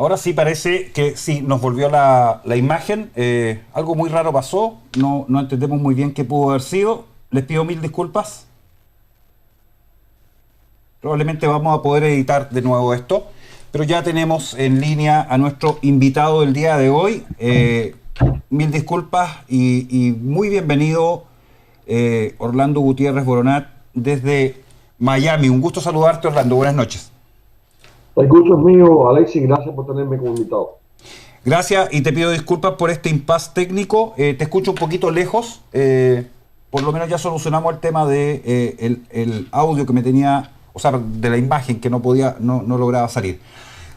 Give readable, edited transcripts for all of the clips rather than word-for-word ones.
Ahora sí parece que sí, nos volvió la imagen. Algo muy raro pasó. No entendemos muy bien qué pudo haber sido. Les pido mil disculpas. Probablemente vamos a poder editar de nuevo esto. Pero ya tenemos en línea a nuestro invitado del día de hoy. Mil disculpas y muy bienvenido, Orlando Gutiérrez Boronat, desde Miami. Un gusto saludarte, Orlando. Buenas noches. El gusto es mío, Alexis, gracias por tenerme como invitado. Gracias y te pido disculpas por este impasse técnico. Te escucho un poquito lejos. Por lo menos ya solucionamos el tema de el audio que me tenía, o sea, de la imagen que no lograba salir.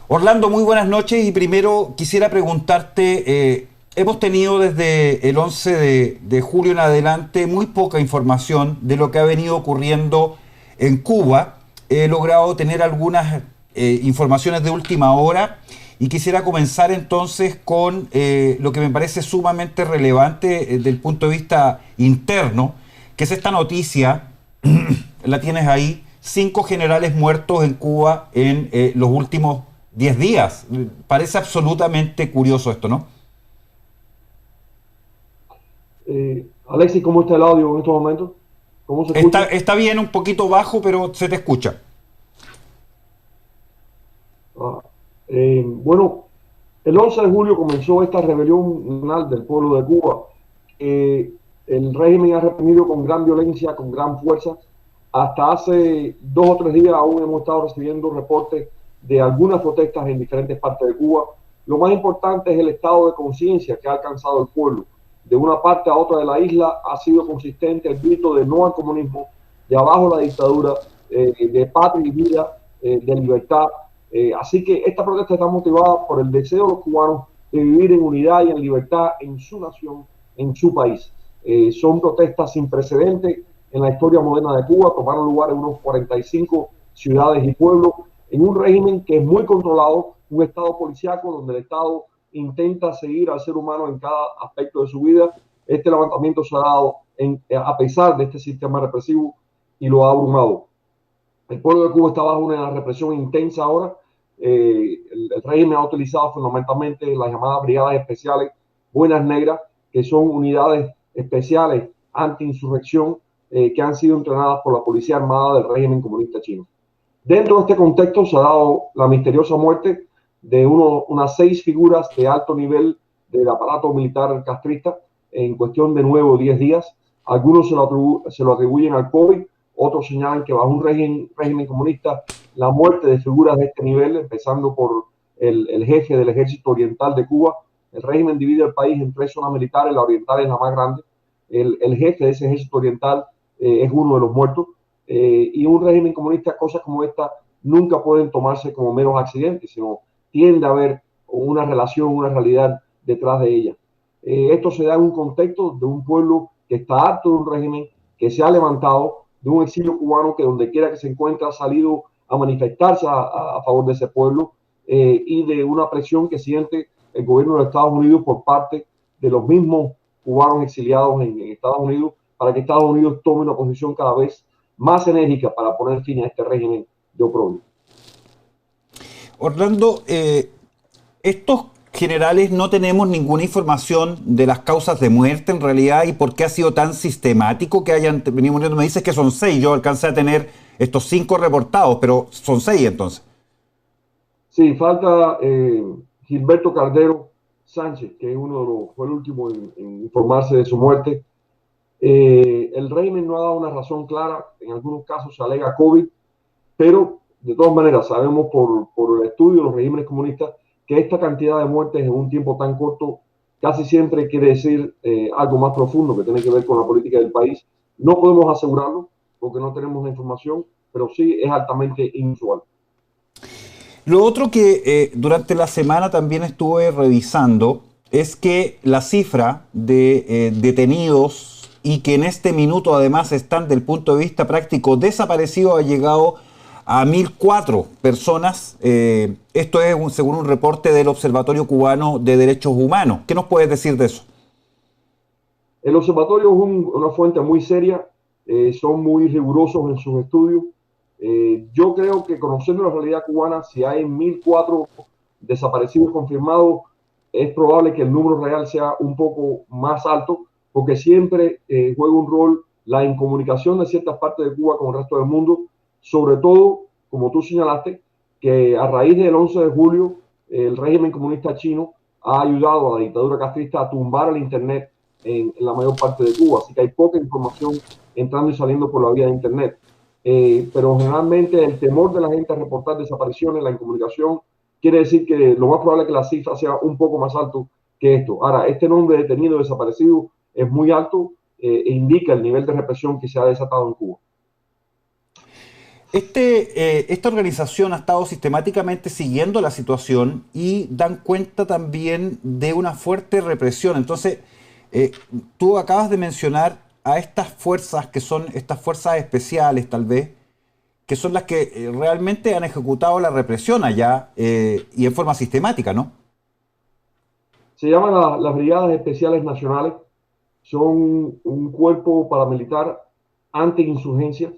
Orlando, muy buenas noches y primero quisiera preguntarte, hemos tenido desde el 11 de julio en adelante muy poca información de lo que ha venido ocurriendo en Cuba. He logrado tener algunas informaciones de última hora y quisiera comenzar entonces con lo que me parece sumamente relevante desde el punto de vista interno, que es esta noticia, la tienes ahí, 5 generales muertos en Cuba en los últimos 10 días. Parece absolutamente curioso esto, ¿no? Alexis, ¿cómo está el audio en estos momentos? ¿Cómo se escucha? Está bien, un poquito bajo, pero se te escucha. Ah, bueno, el 11 de julio comenzó esta rebelión nacional del pueblo de Cuba. El régimen ha reprimido con gran violencia, con gran fuerza. Hasta hace 2 o 3 días aún hemos estado recibiendo reportes de algunas protestas en diferentes partes de Cuba. Lo más importante es el estado de conciencia que ha alcanzado el pueblo. De una parte a otra de la isla ha sido consistente el grito de no al comunismo, de abajo la dictadura, de patria y vida, de libertad. Así que esta protesta está motivada por el deseo de los cubanos de vivir en unidad y en libertad en su nación, en su país. Son protestas sin precedentes en la historia moderna de Cuba. Tomaron lugar en unos 45 ciudades y pueblos, en un régimen que es muy controlado, un estado policíaco donde el Estado intenta seguir al ser humano en cada aspecto de su vida. Este levantamiento se ha dado a pesar de este sistema represivo y lo ha abrumado. El pueblo de Cuba está bajo una represión intensa ahora. El régimen ha utilizado fundamentalmente las llamadas brigadas especiales Buenas Negras, que son unidades especiales anti-insurrección que han sido entrenadas por la Policía Armada del régimen comunista chino. Dentro de este contexto se ha dado la misteriosa muerte de unas 6 figuras de alto nivel del aparato militar castrista en cuestión de 9 o 10 días. Algunos se lo atribuyen al COVID, otros señalan que bajo un régimen comunista la muerte de figuras de este nivel, empezando por el jefe del ejército oriental de Cuba. El régimen divide el país en 3 zonas militares, la oriental es la más grande. El jefe de ese ejército oriental es uno de los muertos. Y un régimen comunista, cosas como esta nunca pueden tomarse como meros accidentes, sino tiende a haber una relación, una realidad detrás de ella. Esto se da en un contexto de un pueblo que está harto de un régimen que se ha levantado, de un exilio cubano que donde quiera que se encuentra ha salido a manifestarse a favor de ese pueblo, y de una presión que siente el gobierno de Estados Unidos por parte de los mismos cubanos exiliados en Estados Unidos, para que Estados Unidos tome una posición cada vez más enérgica para poner fin a este régimen de oprobio. Orlando, estos generales no tenemos ninguna información de las causas de muerte en realidad y por qué ha sido tan sistemático que hayan venido muriendo. Me dices que son 6, yo alcancé a tener estos 5 reportados, pero son 6 entonces. Sí, falta Gilberto Cardero Sánchez, que es fue el último en informarse de su muerte. El régimen no ha dado una razón clara, en algunos casos se alega COVID, pero de todas maneras sabemos por el estudio de los regímenes comunistas que esta cantidad de muertes en un tiempo tan corto casi siempre quiere decir algo más profundo que tiene que ver con la política del país. No podemos asegurarlo porque no tenemos la información, pero sí es altamente inusual. Lo otro que durante la semana también estuve revisando es que la cifra de detenidos y que en este minuto además están del punto de vista práctico desaparecidos ha llegado a 1.004 personas. Esto es según un reporte del Observatorio Cubano de Derechos Humanos. ¿Qué nos puedes decir de eso? El observatorio es una fuente muy seria, son muy rigurosos en sus estudios. Yo creo que conociendo la realidad cubana, si hay 1.004 desaparecidos confirmados, es probable que el número real sea un poco más alto, porque siempre juega un rol la incomunicación de ciertas partes de Cuba con el resto del mundo, sobre todo, como tú señalaste, que a raíz del 11 de julio el régimen comunista chino ha ayudado a la dictadura castrista a tumbar el Internet en la mayor parte de Cuba, así que hay poca información entrando y saliendo por la vía de Internet. Pero generalmente el temor de la gente a reportar desapariciones, la incomunicación, quiere decir que lo más probable es que la cifra sea un poco más alto que esto. Ahora, este nombre de detenido desaparecido es muy alto e indica el nivel de represión que se ha desatado en Cuba. Esta organización ha estado sistemáticamente siguiendo la situación y dan cuenta también de una fuerte represión. Entonces, tú acabas de mencionar a estas fuerzas, que son estas fuerzas especiales tal vez, que son las que realmente han ejecutado la represión allá y en forma sistemática, ¿no? Se llaman las Brigadas Especiales Nacionales, son un cuerpo paramilitar anti-insurgencia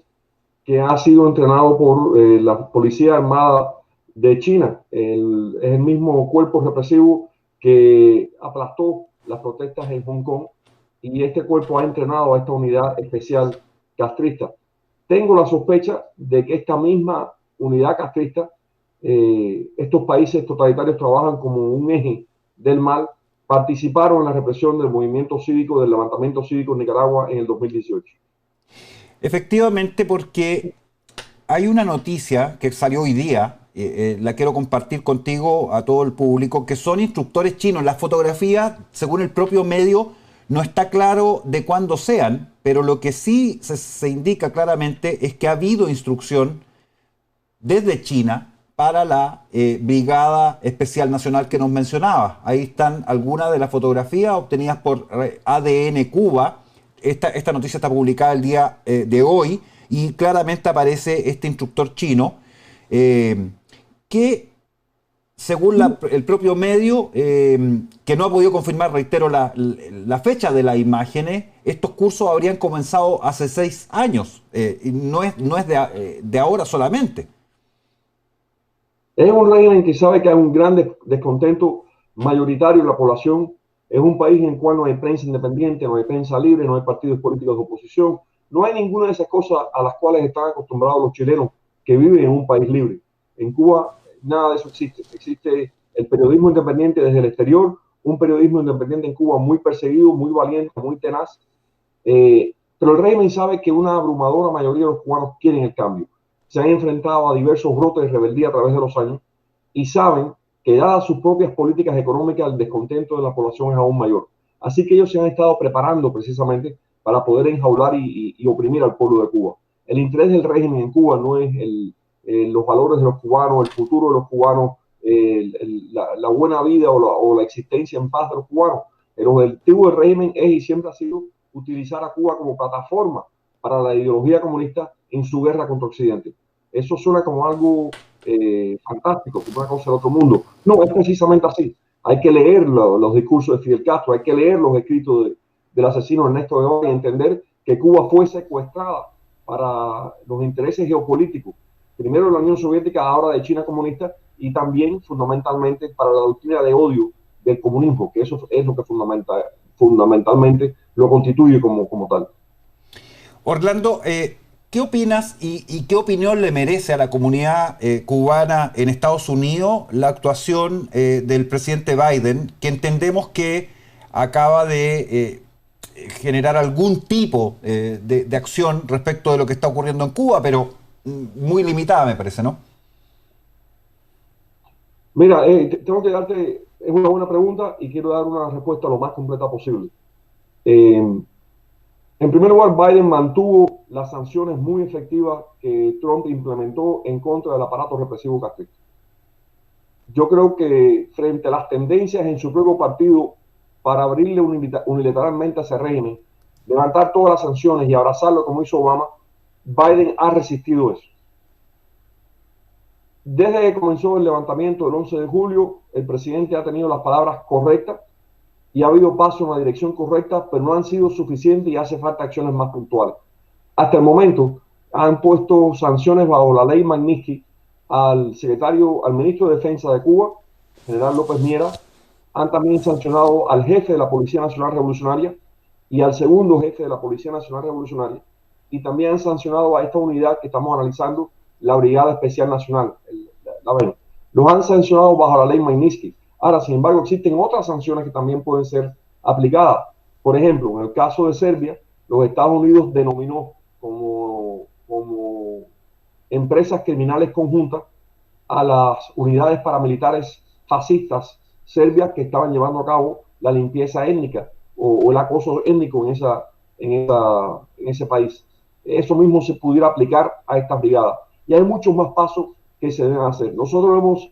que ha sido entrenado por la Policía Armada de China. Es el mismo cuerpo represivo que aplastó las protestas en Hong Kong y este cuerpo ha entrenado a esta unidad especial castrista. Tengo la sospecha de que esta misma unidad castrista, estos países totalitarios trabajan como un eje del mal, participaron en la represión del movimiento cívico, del levantamiento cívico en Nicaragua en el 2018. Efectivamente, porque hay una noticia que salió hoy día, la quiero compartir contigo, a todo el público, que son instructores chinos. Las fotografías, según el propio medio, no está claro de cuándo sean, pero lo que sí se indica claramente es que ha habido instrucción desde China para la Brigada Especial Nacional que nos mencionaba. Ahí están algunas de las fotografías obtenidas por ADN Cuba. Esta noticia está publicada el día de hoy y claramente aparece este instructor chino que, según el propio medio, que no ha podido confirmar, reitero, la fecha de las imágenes, estos cursos habrían comenzado hace 6 años, y no es de ahora solamente. Es un régimen que sabe que hay un gran descontento mayoritario en la población. Es un país en el cual no hay prensa independiente, no hay prensa libre, no hay partidos políticos de oposición. No hay ninguna de esas cosas a las cuales están acostumbrados los chilenos que viven en un país libre. En Cuba nada de eso existe. Existe el periodismo independiente desde el exterior, un periodismo independiente en Cuba muy perseguido, muy valiente, muy tenaz. Pero el régimen sabe que una abrumadora mayoría de los cubanos quieren el cambio. Se han enfrentado a diversos brotes de rebeldía a través de los años y saben que dadas sus propias políticas económicas, el descontento de la población es aún mayor. Así que ellos se han estado preparando precisamente para poder enjaular y oprimir al pueblo de Cuba. El interés del régimen en Cuba no es los valores de los cubanos, el futuro de los cubanos, la buena vida o la existencia en paz de los cubanos. El objetivo del régimen es y siempre ha sido utilizar a Cuba como plataforma para la ideología comunista en su guerra contra Occidente. Eso suena como algo fantástico, como una cosa del otro mundo. No, es precisamente así. Hay que leer los discursos de Fidel Castro, hay que leer los escritos del asesino Ernesto Guevara y entender que Cuba fue secuestrada para los intereses geopolíticos, primero de la Unión Soviética, ahora de China comunista, y también fundamentalmente para la doctrina de odio del comunismo, que eso es lo que fundamentalmente lo constituye como tal. Orlando, ¿qué opinas y qué opinión le merece a la comunidad cubana en Estados Unidos la actuación del presidente Biden, que entendemos que acaba de generar algún tipo de acción respecto de lo que está ocurriendo en Cuba, pero muy limitada, me parece, ¿no? Mira, tengo que darte, es una buena pregunta y quiero dar una respuesta lo más completa posible. En primer lugar, Biden mantuvo las sanciones muy efectivas que Trump implementó en contra del aparato represivo castrista. Yo creo que frente a las tendencias en su propio partido para abrirle unilateralmente a ese régimen, levantar todas las sanciones y abrazarlo como hizo Obama, Biden ha resistido eso. Desde que comenzó el levantamiento del 11 de julio, el presidente ha tenido las palabras correctas y ha habido pasos en la dirección correcta, pero no han sido suficientes y hace falta acciones más puntuales. Hasta el momento han puesto sanciones bajo la ley Magnitsky al ministro de Defensa de Cuba general López Miera, han también sancionado al jefe de la Policía Nacional Revolucionaria y al segundo jefe de la Policía Nacional Revolucionaria, y también han sancionado a esta unidad que estamos analizando, la Brigada Especial Nacional, la BEN. Los han sancionado bajo la ley Magnitsky. Ahora, sin embargo, existen otras sanciones que también pueden ser aplicadas. Por ejemplo, en el caso de Serbia, los Estados Unidos denominó como empresas criminales conjuntas a las unidades paramilitares fascistas serbias que estaban llevando a cabo la limpieza étnica o el acoso étnico en ese país. Eso mismo se pudiera aplicar a estas brigadas. Y hay muchos más pasos que se deben hacer. Nosotros hemos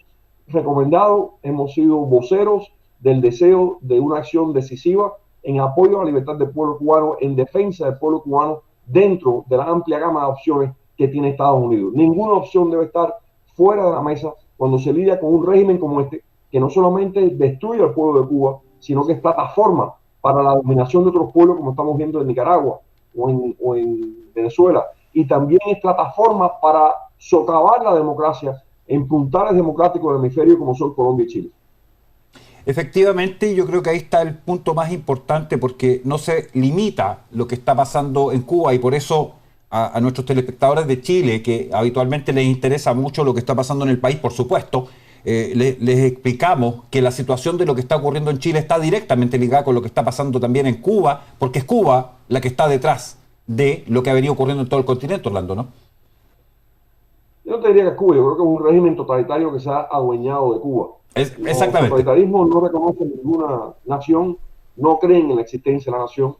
recomendado, hemos sido voceros del deseo de una acción decisiva en apoyo a la libertad del pueblo cubano, en defensa del pueblo cubano, dentro de la amplia gama de opciones que tiene Estados Unidos. Ninguna opción debe estar fuera de la mesa cuando se lidia con un régimen como este, que no solamente destruye al pueblo de Cuba, sino que es plataforma para la dominación de otros pueblos, como estamos viendo en Nicaragua o en Venezuela, y también es plataforma para socavar la democracia en puntales democráticos del hemisferio como son Colombia y Chile. Efectivamente, yo creo que ahí está el punto más importante, porque no se limita lo que está pasando en Cuba, y por eso a nuestros telespectadores de Chile, que habitualmente les interesa mucho lo que está pasando en el país, por supuesto, les explicamos que la situación de lo que está ocurriendo en Chile está directamente ligada con lo que está pasando también en Cuba, porque es Cuba la que está detrás de lo que ha venido ocurriendo en todo el continente, Orlando, ¿no? Yo no te diría que es Cuba, yo creo que es un régimen totalitario que se ha adueñado de Cuba. Exactamente. El totalitarismo no reconoce ninguna nación, no creen en la existencia de la nación.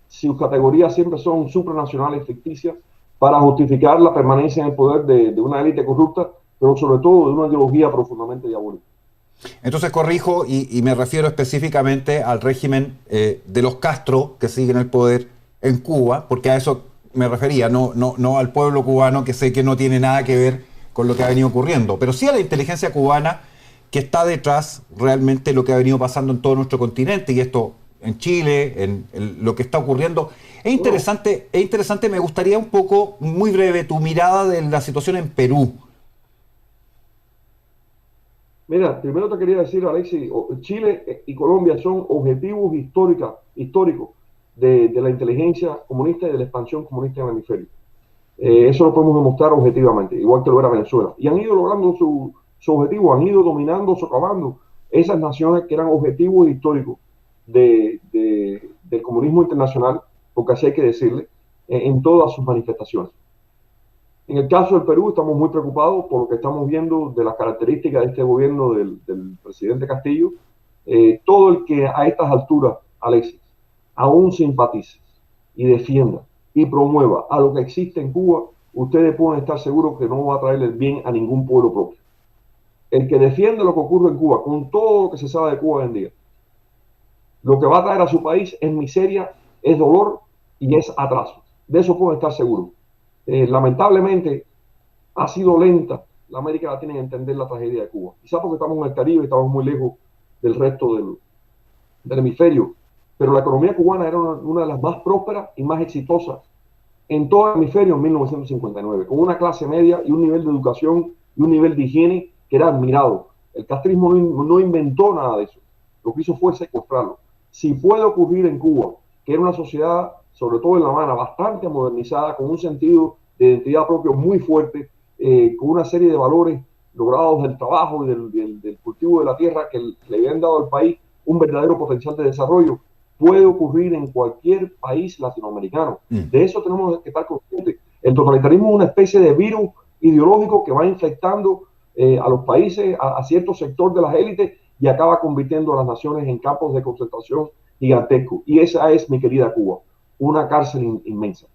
Sus categorías siempre son supranacionales, ficticias, para justificar la permanencia en el poder de una élite corrupta, pero sobre todo de una ideología profundamente diabólica. Entonces corrijo y me refiero específicamente al régimen de los Castro que siguen el poder en Cuba, porque a eso me refería, no al pueblo cubano, que sé que no tiene nada que ver con lo que ha venido ocurriendo, pero sí a la inteligencia cubana que está detrás realmente de lo que ha venido pasando en todo nuestro continente, y esto en Chile, en lo que está ocurriendo. Es interesante, me gustaría un poco, muy breve, tu mirada de la situación en Perú. Mira, primero te quería decir, Alexis, Chile y Colombia son objetivos históricos de la inteligencia comunista y de la expansión comunista en el hemisferio. Eso lo podemos demostrar objetivamente, igual que lo era Venezuela. Y han ido logrando su objetivo, han ido dominando, socavando esas naciones que eran objetivos históricos del comunismo internacional, porque así hay que decirle, en todas sus manifestaciones. En el caso del Perú estamos muy preocupados por lo que estamos viendo de las características de este gobierno del presidente Castillo. Todo el que a estas alturas, Alexis, aún simpatice y defienda y promueva a lo que existe en Cuba, ustedes pueden estar seguros que no va a traerle el bien a ningún pueblo propio. El que defiende lo que ocurre en Cuba, con todo lo que se sabe de Cuba hoy en día, lo que va a traer a su país es miseria, es dolor y es atraso. De eso pueden estar seguros. Lamentablemente ha sido lenta la América Latina en entender la tragedia de Cuba. Quizás porque estamos en el Caribe y estamos muy lejos del resto del hemisferio. Pero la economía cubana era una de las más prósperas y más exitosas en todo el hemisferio en 1959, con una clase media y un nivel de educación y un nivel de higiene que era admirado. El castrismo no inventó nada de eso. Lo que hizo fue secuestrarlo. Si puede ocurrir en Cuba, que era una sociedad, sobre todo en La Habana, bastante modernizada, con un sentido de identidad propio muy fuerte, con una serie de valores logrados del trabajo y del cultivo de la tierra que le habían dado al país un verdadero potencial de desarrollo, puede ocurrir en cualquier país latinoamericano. De eso tenemos que estar conscientes. El totalitarismo es una especie de virus ideológico que va infectando a los países, a cierto sector de las élites, y acaba convirtiendo a las naciones en campos de concentración gigantescos. Y esa es, mi querida Cuba, una cárcel inmensa.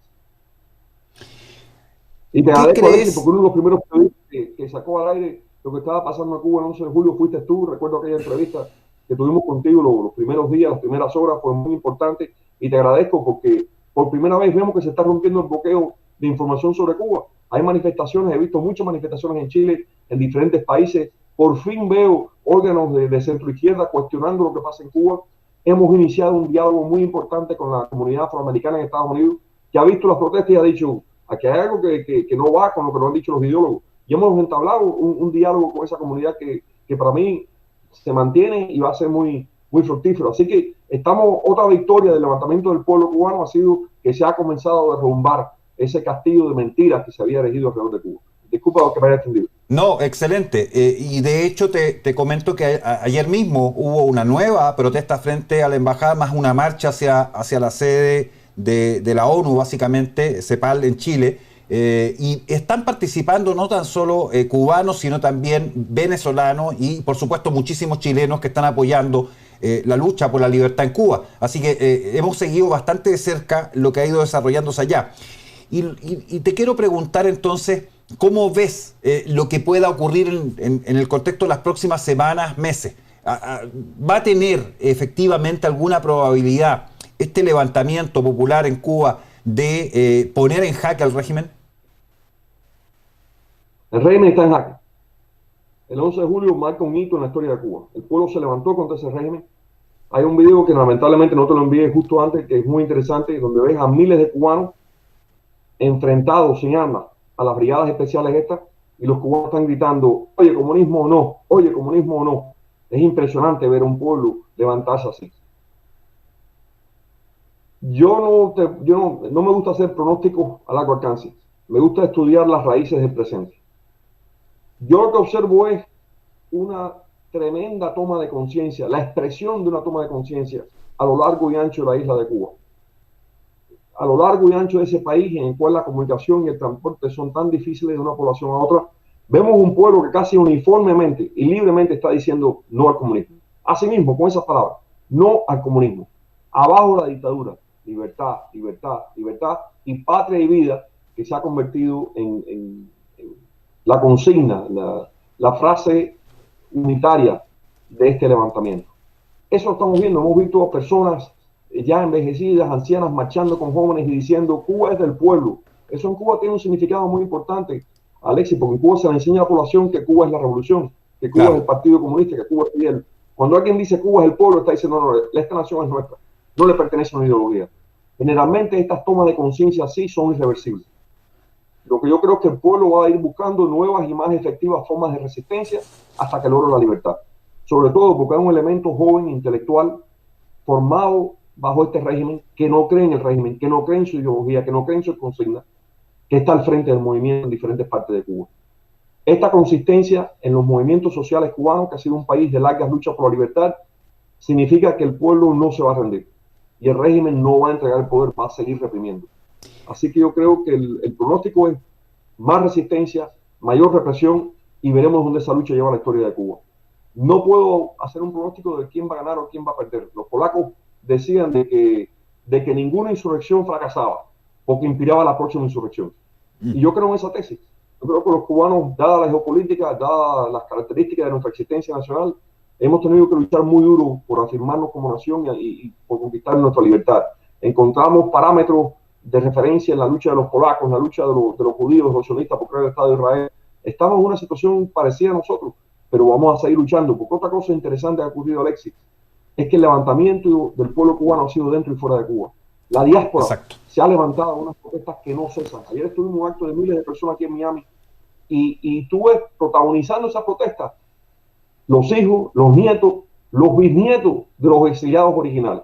Y te agradezco, Alexis, porque uno de los primeros periodistas que sacó al aire lo que estaba pasando en Cuba el 11 de julio fuiste tú. Recuerdo aquella entrevista que tuvimos contigo los primeros días, las primeras horas, fue muy importante, y te agradezco porque por primera vez vemos que se está rompiendo el bloqueo de información sobre Cuba. Hay manifestaciones, he visto muchas manifestaciones en Chile, en diferentes países. Por fin veo órganos de centro izquierda cuestionando lo que pasa en Cuba. Hemos iniciado un diálogo muy importante con la comunidad afroamericana en Estados Unidos, que ha visto las protestas y ha dicho, aquí hay algo que no va con lo que nos han dicho los ideólogos. Y hemos entablado un diálogo con esa comunidad que para mí se mantiene y va a ser muy, muy fructífero. Así que otra victoria del levantamiento del pueblo cubano ha sido que se ha comenzado a derrumbar ese castillo de mentiras que se había erigido alrededor de Cuba. Disculpa lo que me haya extendido. No, excelente. Y de hecho te comento que ayer mismo hubo una nueva protesta frente a la embajada, más una marcha hacia la sede de la ONU, básicamente, CEPAL en Chile. Y están participando no tan solo cubanos, sino también venezolanos y, por supuesto, muchísimos chilenos que están apoyando la lucha por la libertad en Cuba. Así que hemos seguido bastante de cerca lo que ha ido desarrollándose allá. Y te quiero preguntar entonces, ¿cómo ves lo que pueda ocurrir en el contexto de las próximas semanas, meses? ¿Va a tener efectivamente alguna probabilidad este levantamiento popular en Cuba de poner en jaque al régimen? El régimen está en jaque. El 11 de julio marca un hito en la historia de Cuba. El pueblo se levantó contra ese régimen. Hay un video que lamentablemente no te lo envié justo antes, que es muy interesante, donde ves a miles de cubanos enfrentados sin armas a las brigadas especiales estas, y los cubanos están gritando, oye, comunismo o no, oye, comunismo o no. Es impresionante ver a un pueblo levantarse así. Yo no me gusta hacer pronósticos a largo alcance. Me gusta estudiar las raíces del presente. Yo lo que observo es una tremenda toma de conciencia, la expresión de una toma de conciencia a lo largo y ancho de la isla de Cuba. A lo largo y ancho de ese país en el cual la comunicación y el transporte son tan difíciles de una población a otra, vemos un pueblo que casi uniformemente y libremente está diciendo no al comunismo. Asimismo, con esas palabras, no al comunismo. Abajo la dictadura, libertad, libertad, libertad y patria y vida, que se ha convertido en la consigna, la frase unitaria de este levantamiento. Eso lo estamos viendo, hemos visto a personas ya envejecidas, ancianas, marchando con jóvenes y diciendo Cuba es del pueblo. Eso en Cuba tiene un significado muy importante, Alexis, porque en Cuba se le enseña a la población que Cuba es la revolución, que Cuba es el Partido Comunista, que Cuba es Fidel. Cuando alguien dice Cuba es el pueblo, está diciendo no, esta nación es nuestra, no le pertenece a una ideología. Generalmente estas tomas de conciencia así son irreversibles. Lo que yo creo es que el pueblo va a ir buscando nuevas y más efectivas formas de resistencia hasta que logre la libertad. Sobre todo porque hay un elemento joven, intelectual, formado bajo este régimen, que no cree en el régimen, que no cree en su ideología, que no cree en su consigna, que está al frente del movimiento en diferentes partes de Cuba. Esta consistencia en los movimientos sociales cubanos, que ha sido un país de largas luchas por la libertad, significa que el pueblo no se va a rendir y el régimen no va a entregar el poder, va a seguir reprimiendo. Así que yo creo que el pronóstico es más resistencia, mayor represión y veremos dónde esa lucha lleva la historia de Cuba. No puedo hacer un pronóstico de quién va a ganar o quién va a perder. Los polacos decían de que ninguna insurrección fracasaba porque inspiraba la próxima insurrección. Y yo creo en esa tesis. Yo creo que los cubanos, dada la geopolítica, dadas las características de nuestra existencia nacional, hemos tenido que luchar muy duro por afirmarnos como nación y por conquistar nuestra libertad. Encontramos parámetros de referencia en la lucha de los polacos, en la lucha de los judíos, de los sionistas por crear el Estado de Israel. Estamos en una situación parecida a nosotros, pero vamos a seguir luchando. Porque otra cosa interesante que ha ocurrido, Alexis, es que el levantamiento del pueblo cubano ha sido dentro y fuera de Cuba. La diáspora se ha levantado en unas protestas que no cesan. Ayer estuve en un acto de miles de personas aquí en Miami y tuve protagonizando esas protestas los hijos, los nietos, los bisnietos de los exiliados originales.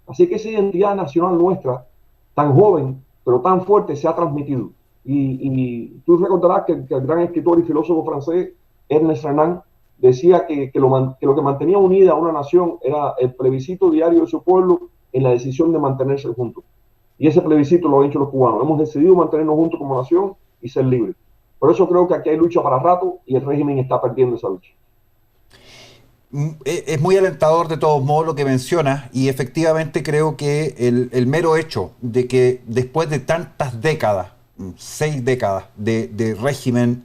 Así que esa identidad nacional nuestra, tan joven, pero tan fuerte, se ha transmitido. Y tú recordarás que el gran escritor y filósofo francés Ernest Renan decía que lo que mantenía unida a una nación era el plebiscito diario de su pueblo en la decisión de mantenerse juntos. Y ese plebiscito lo han hecho los cubanos. Hemos decidido mantenernos juntos como nación y ser libres. Por eso creo que aquí hay lucha para rato y el régimen está perdiendo esa lucha. Es muy alentador de todos modos lo que mencionas y efectivamente creo que el mero hecho de que después de tantas décadas, 6 décadas de régimen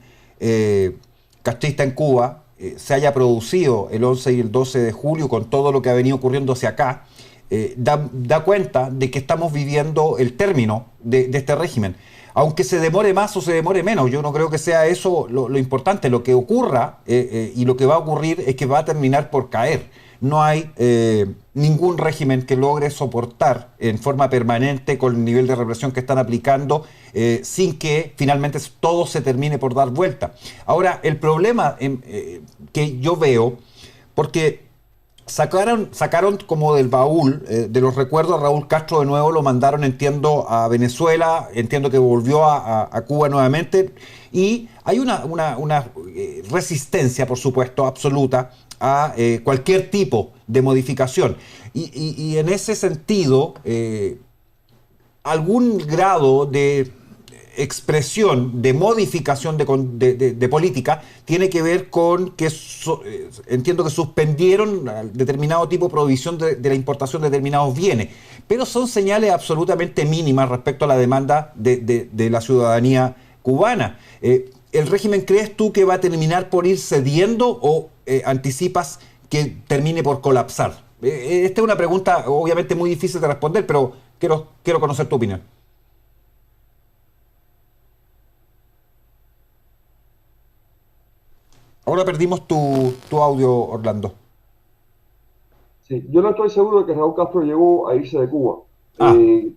castrista en Cuba, se haya producido el 11 y el 12 de julio con todo lo que ha venido ocurriendo hacia acá, da cuenta de que estamos viviendo el término de este régimen. Aunque se demore más o se demore menos, yo no creo que sea eso lo importante. Lo que ocurra y lo que va a ocurrir es que va a terminar por caer. No hay ningún régimen que logre soportar en forma permanente con el nivel de represión que están aplicando sin que finalmente todo se termine por dar vuelta. Ahora, el problema que yo veo porque sacaron como del baúl de los recuerdos a Raúl Castro de nuevo, lo mandaron, entiendo, a Venezuela, entiendo que volvió a Cuba nuevamente, y hay una resistencia, por supuesto, absoluta a cualquier tipo de modificación. Y en ese sentido, algún grado de expresión, de modificación de política, tiene que ver con que entiendo que suspendieron determinado tipo de prohibición de la importación de determinados bienes, pero son señales absolutamente mínimas respecto a la demanda de la ciudadanía cubana. ¿El régimen crees tú que va a terminar por ir cediendo o anticipas que termine por colapsar? Esta es una pregunta obviamente muy difícil de responder, pero quiero conocer tu opinión. Ahora perdimos tu audio, Orlando. Sí, yo no estoy seguro de que Raúl Castro llegó a irse de Cuba. Ah,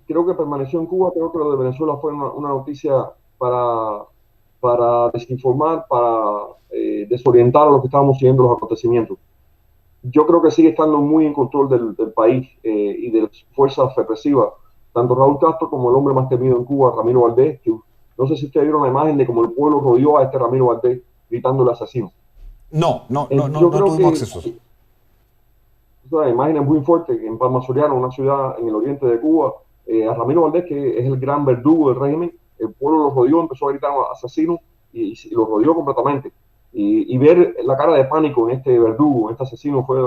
Creo que permaneció en Cuba, creo que lo de Venezuela fue una noticia para, para desinformar, para desorientar a los que estábamos siguiendo los acontecimientos. Yo creo que sigue estando muy en control del país y de las fuerzas represivas, tanto Raúl Castro como el hombre más temido en Cuba, Ramiro Valdés, que no sé si ustedes vieron la imagen de cómo el pueblo rodeó a este Ramiro Valdés gritándole asesino. no Yo creo tuvimos que acceso. esa imagen es muy fuerte, que en Palma Soriano, una ciudad en el oriente de Cuba, a Ramiro Valdés, que es el gran verdugo del régimen, el pueblo lo rodeó, empezó a gritar asesino y lo rodeó completamente. Y ver la cara de pánico en este verdugo, en este asesino, fue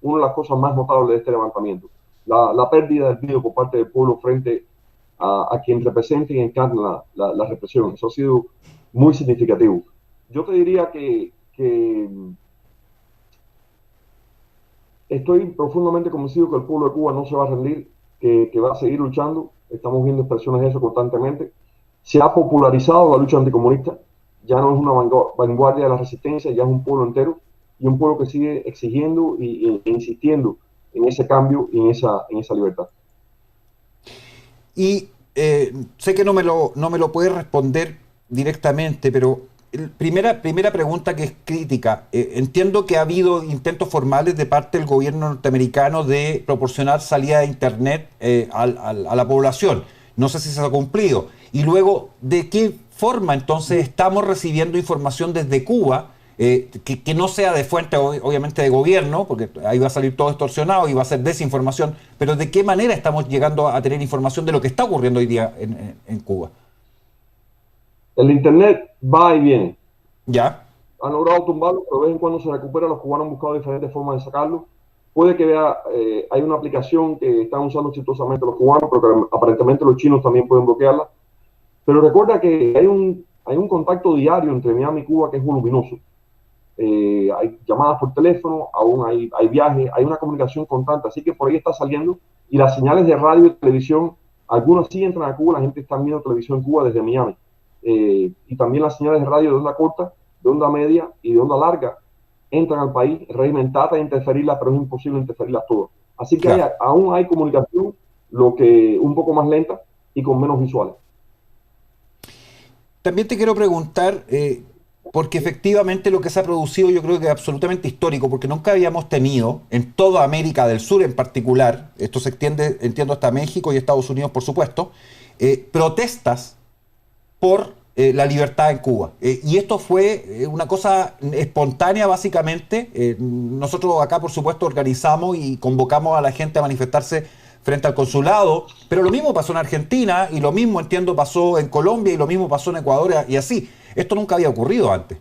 una de las cosas más notables de este levantamiento. La pérdida del miedo por parte del pueblo frente a quien representa y encarna la represión. Eso ha sido muy significativo. Yo te diría que estoy profundamente convencido que el pueblo de Cuba no se va a rendir, que va a seguir luchando. Estamos viendo expresiones de eso constantemente. Se ha popularizado la lucha anticomunista. Ya no es una vanguardia de la resistencia, ya es un pueblo entero y un pueblo que sigue exigiendo e insistiendo en ese cambio y en esa libertad. Y sé que no me lo puedes responder directamente, pero primera pregunta que es crítica. Entiendo que ha habido intentos formales de parte del gobierno norteamericano de proporcionar salida de Internet a la población. No sé si se ha cumplido. Y luego, ¿de qué forma entonces estamos recibiendo información desde Cuba? Que no sea de fuente, obviamente, de gobierno, porque ahí va a salir todo distorsionado y va a ser desinformación, pero ¿de qué manera estamos llegando a tener información de lo que está ocurriendo hoy día en Cuba? El Internet va y viene. ¿Ya? Han logrado tumbarlo, pero de vez en cuando se recupera. Los cubanos han buscado diferentes formas de sacarlo. Puede que vea, hay una aplicación que están usando exitosamente los cubanos, pero que aparentemente los chinos también pueden bloquearla. Pero recuerda que hay un contacto diario entre Miami y Cuba que es voluminoso. Hay llamadas por teléfono, aún hay viajes, hay una comunicación constante, así que por ahí está saliendo. Y las señales de radio y televisión, algunas sí entran a Cuba, la gente está viendo televisión en Cuba desde Miami. Y también las señales de radio de onda corta, de onda media y de onda larga entran al país. El régimen trata de interferirlas, pero es imposible interferirlas todas. Así que Claro. aún hay comunicación, lo que un poco más lenta y con menos visuales. También te quiero preguntar, porque efectivamente lo que se ha producido yo creo que es absolutamente histórico, porque nunca habíamos tenido en toda América del Sur en particular, esto se extiende, entiendo, hasta México y Estados Unidos, por supuesto, protestas por la libertad en Cuba. Y esto fue una cosa espontánea, básicamente. Nosotros acá, por supuesto, organizamos y convocamos a la gente a manifestarse frente al consulado, pero lo mismo pasó en Argentina, y lo mismo, entiendo, pasó en Colombia, y lo mismo pasó en Ecuador, y así. Esto nunca había ocurrido antes.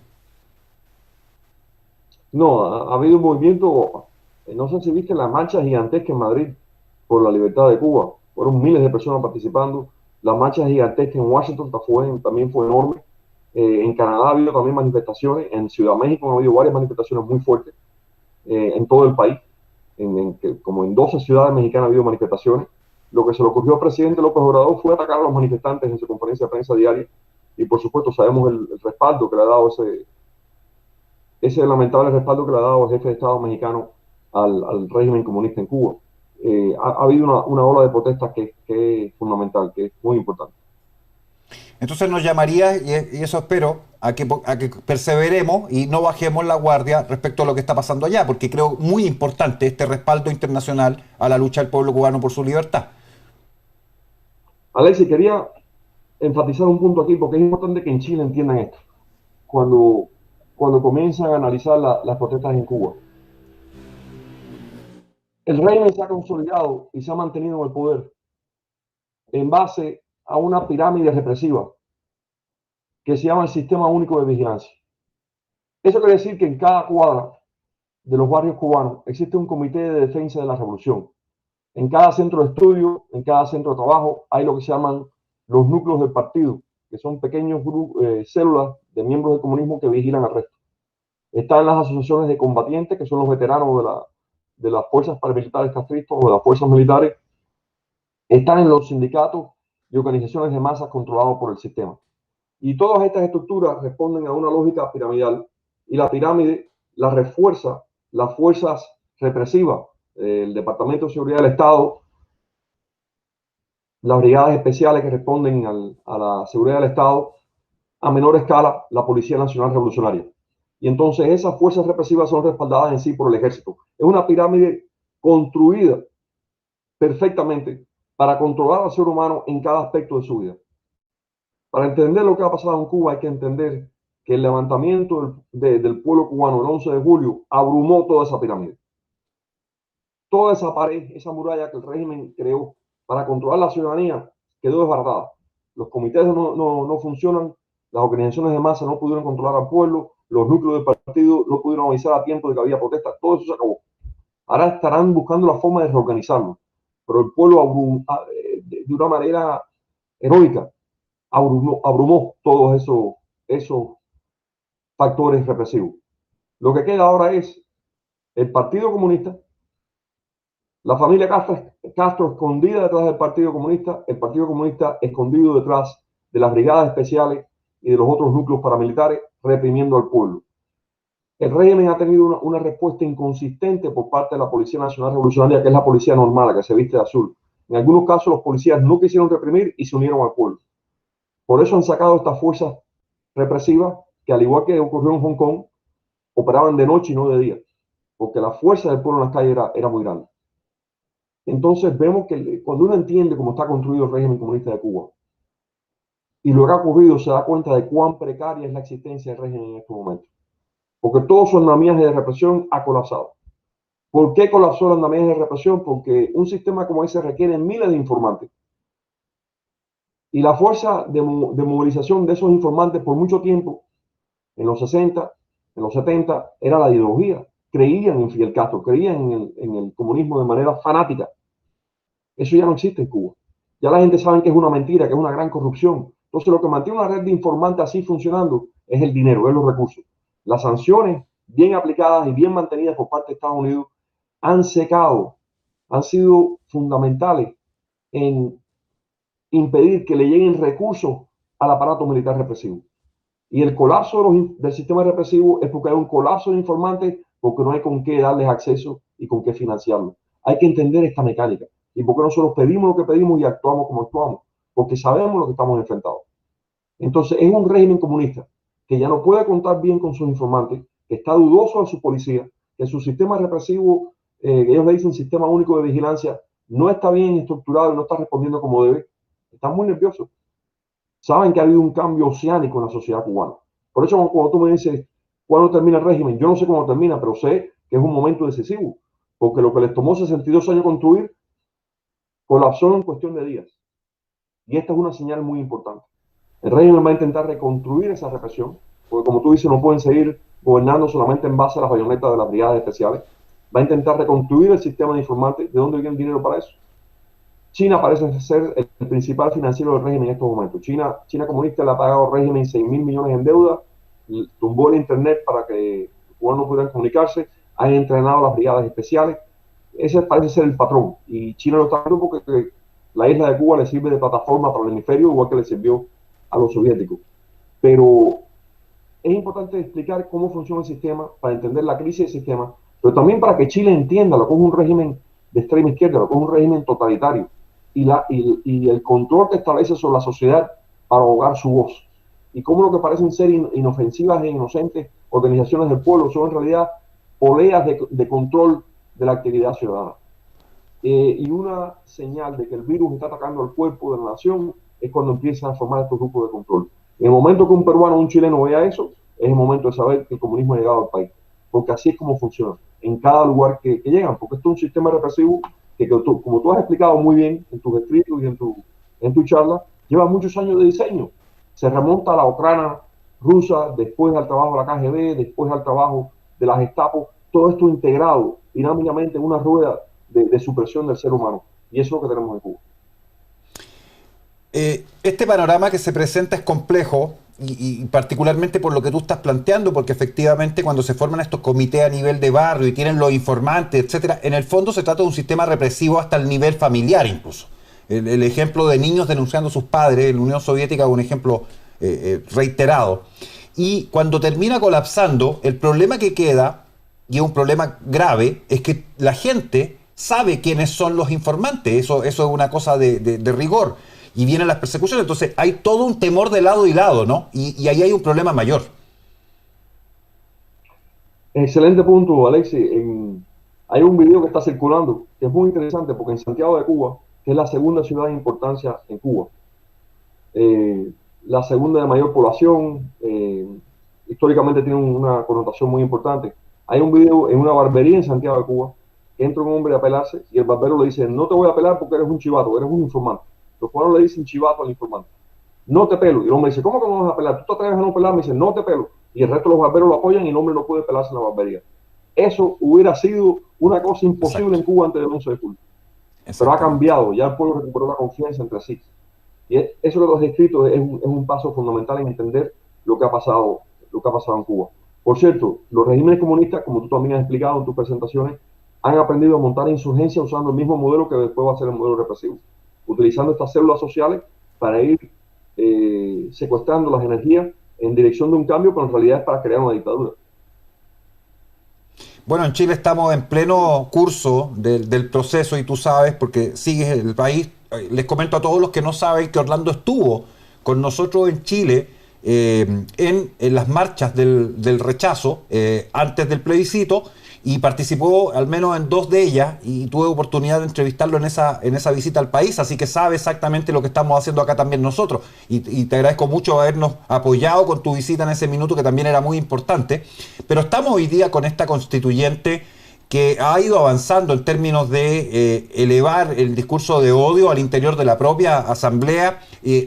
No, ha habido un movimiento, no sé si viste la marcha gigantesca en Madrid por la libertad de Cuba. Fueron miles de personas participando. La marcha gigantesca en Washington también fue enorme. En Canadá ha habido también manifestaciones. En Ciudad de México ha habido varias manifestaciones muy fuertes en todo el país. Como en 12 ciudades mexicanas ha habido manifestaciones. Lo que se le ocurrió al presidente López Obrador fue atacar a los manifestantes en su conferencia de prensa diaria. Y por supuesto sabemos el respaldo que le ha dado ese lamentable respaldo que le ha dado el jefe de Estado mexicano al régimen comunista en Cuba. Ha habido una ola de protestas que es fundamental, que es muy importante. Entonces nos llamaría, y eso espero, a que perseveremos y no bajemos la guardia respecto a lo que está pasando allá, porque creo muy importante este respaldo internacional a la lucha del pueblo cubano por su libertad. Alexis, quería enfatizar un punto aquí porque es importante que en Chile entiendan esto. Cuando, cuando comienzan a analizar las protestas en Cuba, el régimen se ha consolidado y se ha mantenido en el poder en base a una pirámide represiva que se llama el Sistema Único de Vigilancia. Eso quiere decir que en cada cuadra de los barrios cubanos existe un comité de defensa de la revolución. En cada centro de estudio, en cada centro de trabajo, hay lo que se llaman los núcleos del partido, que son pequeños células de miembros del comunismo que vigilan al resto. Están las asociaciones de combatientes, que son los veteranos de las fuerzas paramilitares castristas o de las fuerzas militares. Están en los sindicatos y organizaciones de masas controlados por el sistema. Y todas estas estructuras responden a una lógica piramidal y la pirámide la refuerza las fuerzas represivas, el Departamento de Seguridad del Estado, las brigadas especiales que responden a la seguridad del Estado, a menor escala la Policía Nacional Revolucionaria. Y entonces esas fuerzas represivas son respaldadas en sí por el ejército. Es una pirámide construida perfectamente para controlar al ser humano en cada aspecto de su vida. Para entender lo que ha pasado en Cuba hay que entender que el levantamiento del pueblo cubano el 11 de julio abrumó toda esa pirámide. Toda esa pared, esa muralla que el régimen creó para controlar la ciudadanía quedó desbaratada. Los comités no funcionan, las organizaciones de masa no pudieron controlar al pueblo, los núcleos del partido no pudieron avisar a tiempo de que había protestas, todo eso se acabó. Ahora estarán buscando la forma de reorganizarlo, pero el pueblo de una manera heroica abrumó todos esos factores represivos. Lo que queda ahora es el Partido Comunista, la familia Castro escondida detrás del Partido Comunista, el Partido Comunista escondido detrás de las brigadas especiales y de los otros núcleos paramilitares reprimiendo al pueblo. El régimen ha tenido una respuesta inconsistente por parte de la Policía Nacional Revolucionaria, que es la policía normal, la que se viste de azul. En algunos casos los policías no quisieron reprimir y se unieron al pueblo. Por eso han sacado estas fuerzas represivas que, al igual que ocurrió en Hong Kong, operaban de noche y no de día, porque la fuerza del pueblo en las calles era muy grande. Entonces vemos que cuando uno entiende cómo está construido el régimen comunista de Cuba y lo que ha ocurrido, se da cuenta de cuán precaria es la existencia del régimen en estos momentos. Porque todo su andamiaje de represión ha colapsado. ¿Por qué colapsó el andamiaje de represión? Porque un sistema como ese requiere miles de informantes. Y la fuerza de movilización de esos informantes por mucho tiempo, en los 60, en los 70, era la ideología. Creían en Fidel Castro, creían en el comunismo de manera fanática. Eso ya no existe en Cuba. Ya la gente sabe que es una mentira, que es una gran corrupción. Entonces lo que mantiene una red de informantes así funcionando es el dinero, es los recursos. Las sanciones bien aplicadas y bien mantenidas por parte de Estados Unidos han secado, han sido fundamentales en impedir que le lleguen recursos al aparato militar represivo. Y el colapso del sistema represivo es porque hay un colapso de informantes, porque no hay con qué darles acceso y con qué financiarlo. Hay que entender esta mecánica. Y porque nosotros pedimos lo que pedimos y actuamos como actuamos, porque sabemos lo que estamos enfrentados. Entonces es un régimen comunista que ya no puede contar bien con sus informantes, que está dudoso de su policía, que su sistema represivo, ellos le dicen sistema único de vigilancia, no está bien estructurado y no está respondiendo como debe. Están muy nerviosos. Saben que ha habido un cambio oceánico en la sociedad cubana. Por eso cuando tú me dices cuándo termina el régimen, yo no sé cuándo termina, pero sé que es un momento decisivo, porque lo que les tomó 62 años construir colapsó en cuestión de días. Y esta es una señal muy importante. El régimen va a intentar reconstruir esa represión, porque como tú dices, no pueden seguir gobernando solamente en base a las bayonetas de las brigadas especiales. Va a intentar reconstruir el sistema de informantes. ¿De dónde viene el dinero para eso? China parece ser el principal financiero del régimen en estos momentos. China comunista le ha pagado al régimen 6.000 millones en deuda, tumbó el internet para que los cubanos no pudieran comunicarse, han entrenado a las brigadas especiales. Ese parece ser el patrón. Y China lo está haciendo porque la isla de Cuba le sirve de plataforma para el hemisferio, igual que le sirvió a los soviéticos. Pero es importante explicar cómo funciona el sistema para entender la crisis del sistema, pero también para que Chile entienda lo que es un régimen de extrema izquierda, lo que es un régimen totalitario y el control que establece sobre la sociedad para ahogar su voz. Y cómo lo que parecen ser inofensivas e inocentes organizaciones del pueblo son en realidad poleas de control de la actividad ciudadana. Y una señal de que el virus está atacando al cuerpo de la nación es cuando empiezan a formar estos grupos de control. En el momento que un peruano o un chileno vea eso, es el momento de saber que el comunismo ha llegado al país. Porque así es como funciona en cada lugar que llegan. Porque esto es un sistema represivo que como tú has explicado muy bien en tus escritos y en tu charla, lleva muchos años de diseño. Se remonta a la Ucrania rusa, después al trabajo de la KGB, después al trabajo de la Gestapo, todo esto integrado dinámicamente en una rueda de supresión del ser humano. Y eso es lo que tenemos en Cuba. Este panorama que se presenta es complejo y particularmente por lo que tú estás planteando, porque efectivamente cuando se forman estos comités a nivel de barrio y tienen los informantes, etcétera, en el fondo se trata de un sistema represivo hasta el nivel familiar incluso. El ejemplo de niños denunciando a sus padres en la Unión Soviética es un ejemplo reiterado. Y cuando termina colapsando, el problema que queda, y es un problema grave, es que la gente sabe quiénes son los informantes. Eso es una cosa de rigor. Y vienen las persecuciones. Entonces hay todo un temor de lado y lado, ¿no? Y ahí hay un problema mayor. Excelente punto, Alexi. Hay un video que está circulando que es muy interesante porque en Santiago de Cuba, que es la segunda ciudad de importancia en Cuba, eh, la segunda de mayor población, históricamente tiene una connotación muy importante. Hay un video en una barbería en Santiago de Cuba, que entra un hombre a pelarse y el barbero le dice, no te voy a pelar porque eres un chivato, eres un informante. Los cubanos le dicen chivato al informante. No te pelo. Y el hombre dice, ¿cómo que no vas a pelar? ¿Tú te atreves a no pelar? Me dice, no te pelo. Y el resto de los barberos lo apoyan y el hombre no puede pelarse en la barbería. Eso hubiera sido una cosa imposible Exacto. en Cuba antes del 11 de julio. Pero ha cambiado, ya el pueblo recuperó la confianza entre sí. Y eso que tú has escrito es un paso fundamental en entender lo que ha pasado en Cuba. Por cierto, los regímenes comunistas, como tú también has explicado en tus presentaciones, han aprendido a montar insurgencia usando el mismo modelo que después va a ser el modelo represivo, utilizando estas células sociales para ir secuestrando las energías en dirección de un cambio, pero en realidad es para crear una dictadura. Bueno, en Chile estamos en pleno curso del proceso y tú sabes, porque sigues el país. Les comento a todos los que no saben que Orlando estuvo con nosotros en Chile en las marchas del rechazo antes del plebiscito y participó al menos en 2 de ellas y tuve oportunidad de entrevistarlo en esa visita al país, así que sabe exactamente lo que estamos haciendo acá también nosotros y te agradezco mucho habernos apoyado con tu visita en ese minuto que también era muy importante, pero estamos hoy día con esta constituyente que ha ido avanzando en términos de elevar el discurso de odio al interior de la propia asamblea,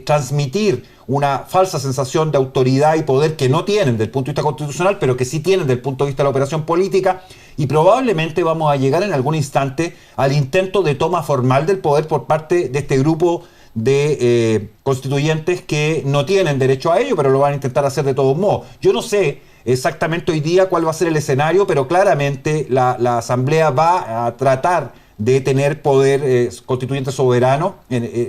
transmitir una falsa sensación de autoridad y poder que no tienen desde el punto de vista constitucional, pero que sí tienen desde el punto de vista de la operación política, y probablemente vamos a llegar en algún instante al intento de toma formal del poder por parte de este grupo de constituyentes que no tienen derecho a ello, pero lo van a intentar hacer de todos modos. Yo no sé exactamente hoy día cuál va a ser el escenario, pero claramente la Asamblea va a tratar de tener poder constituyente soberano,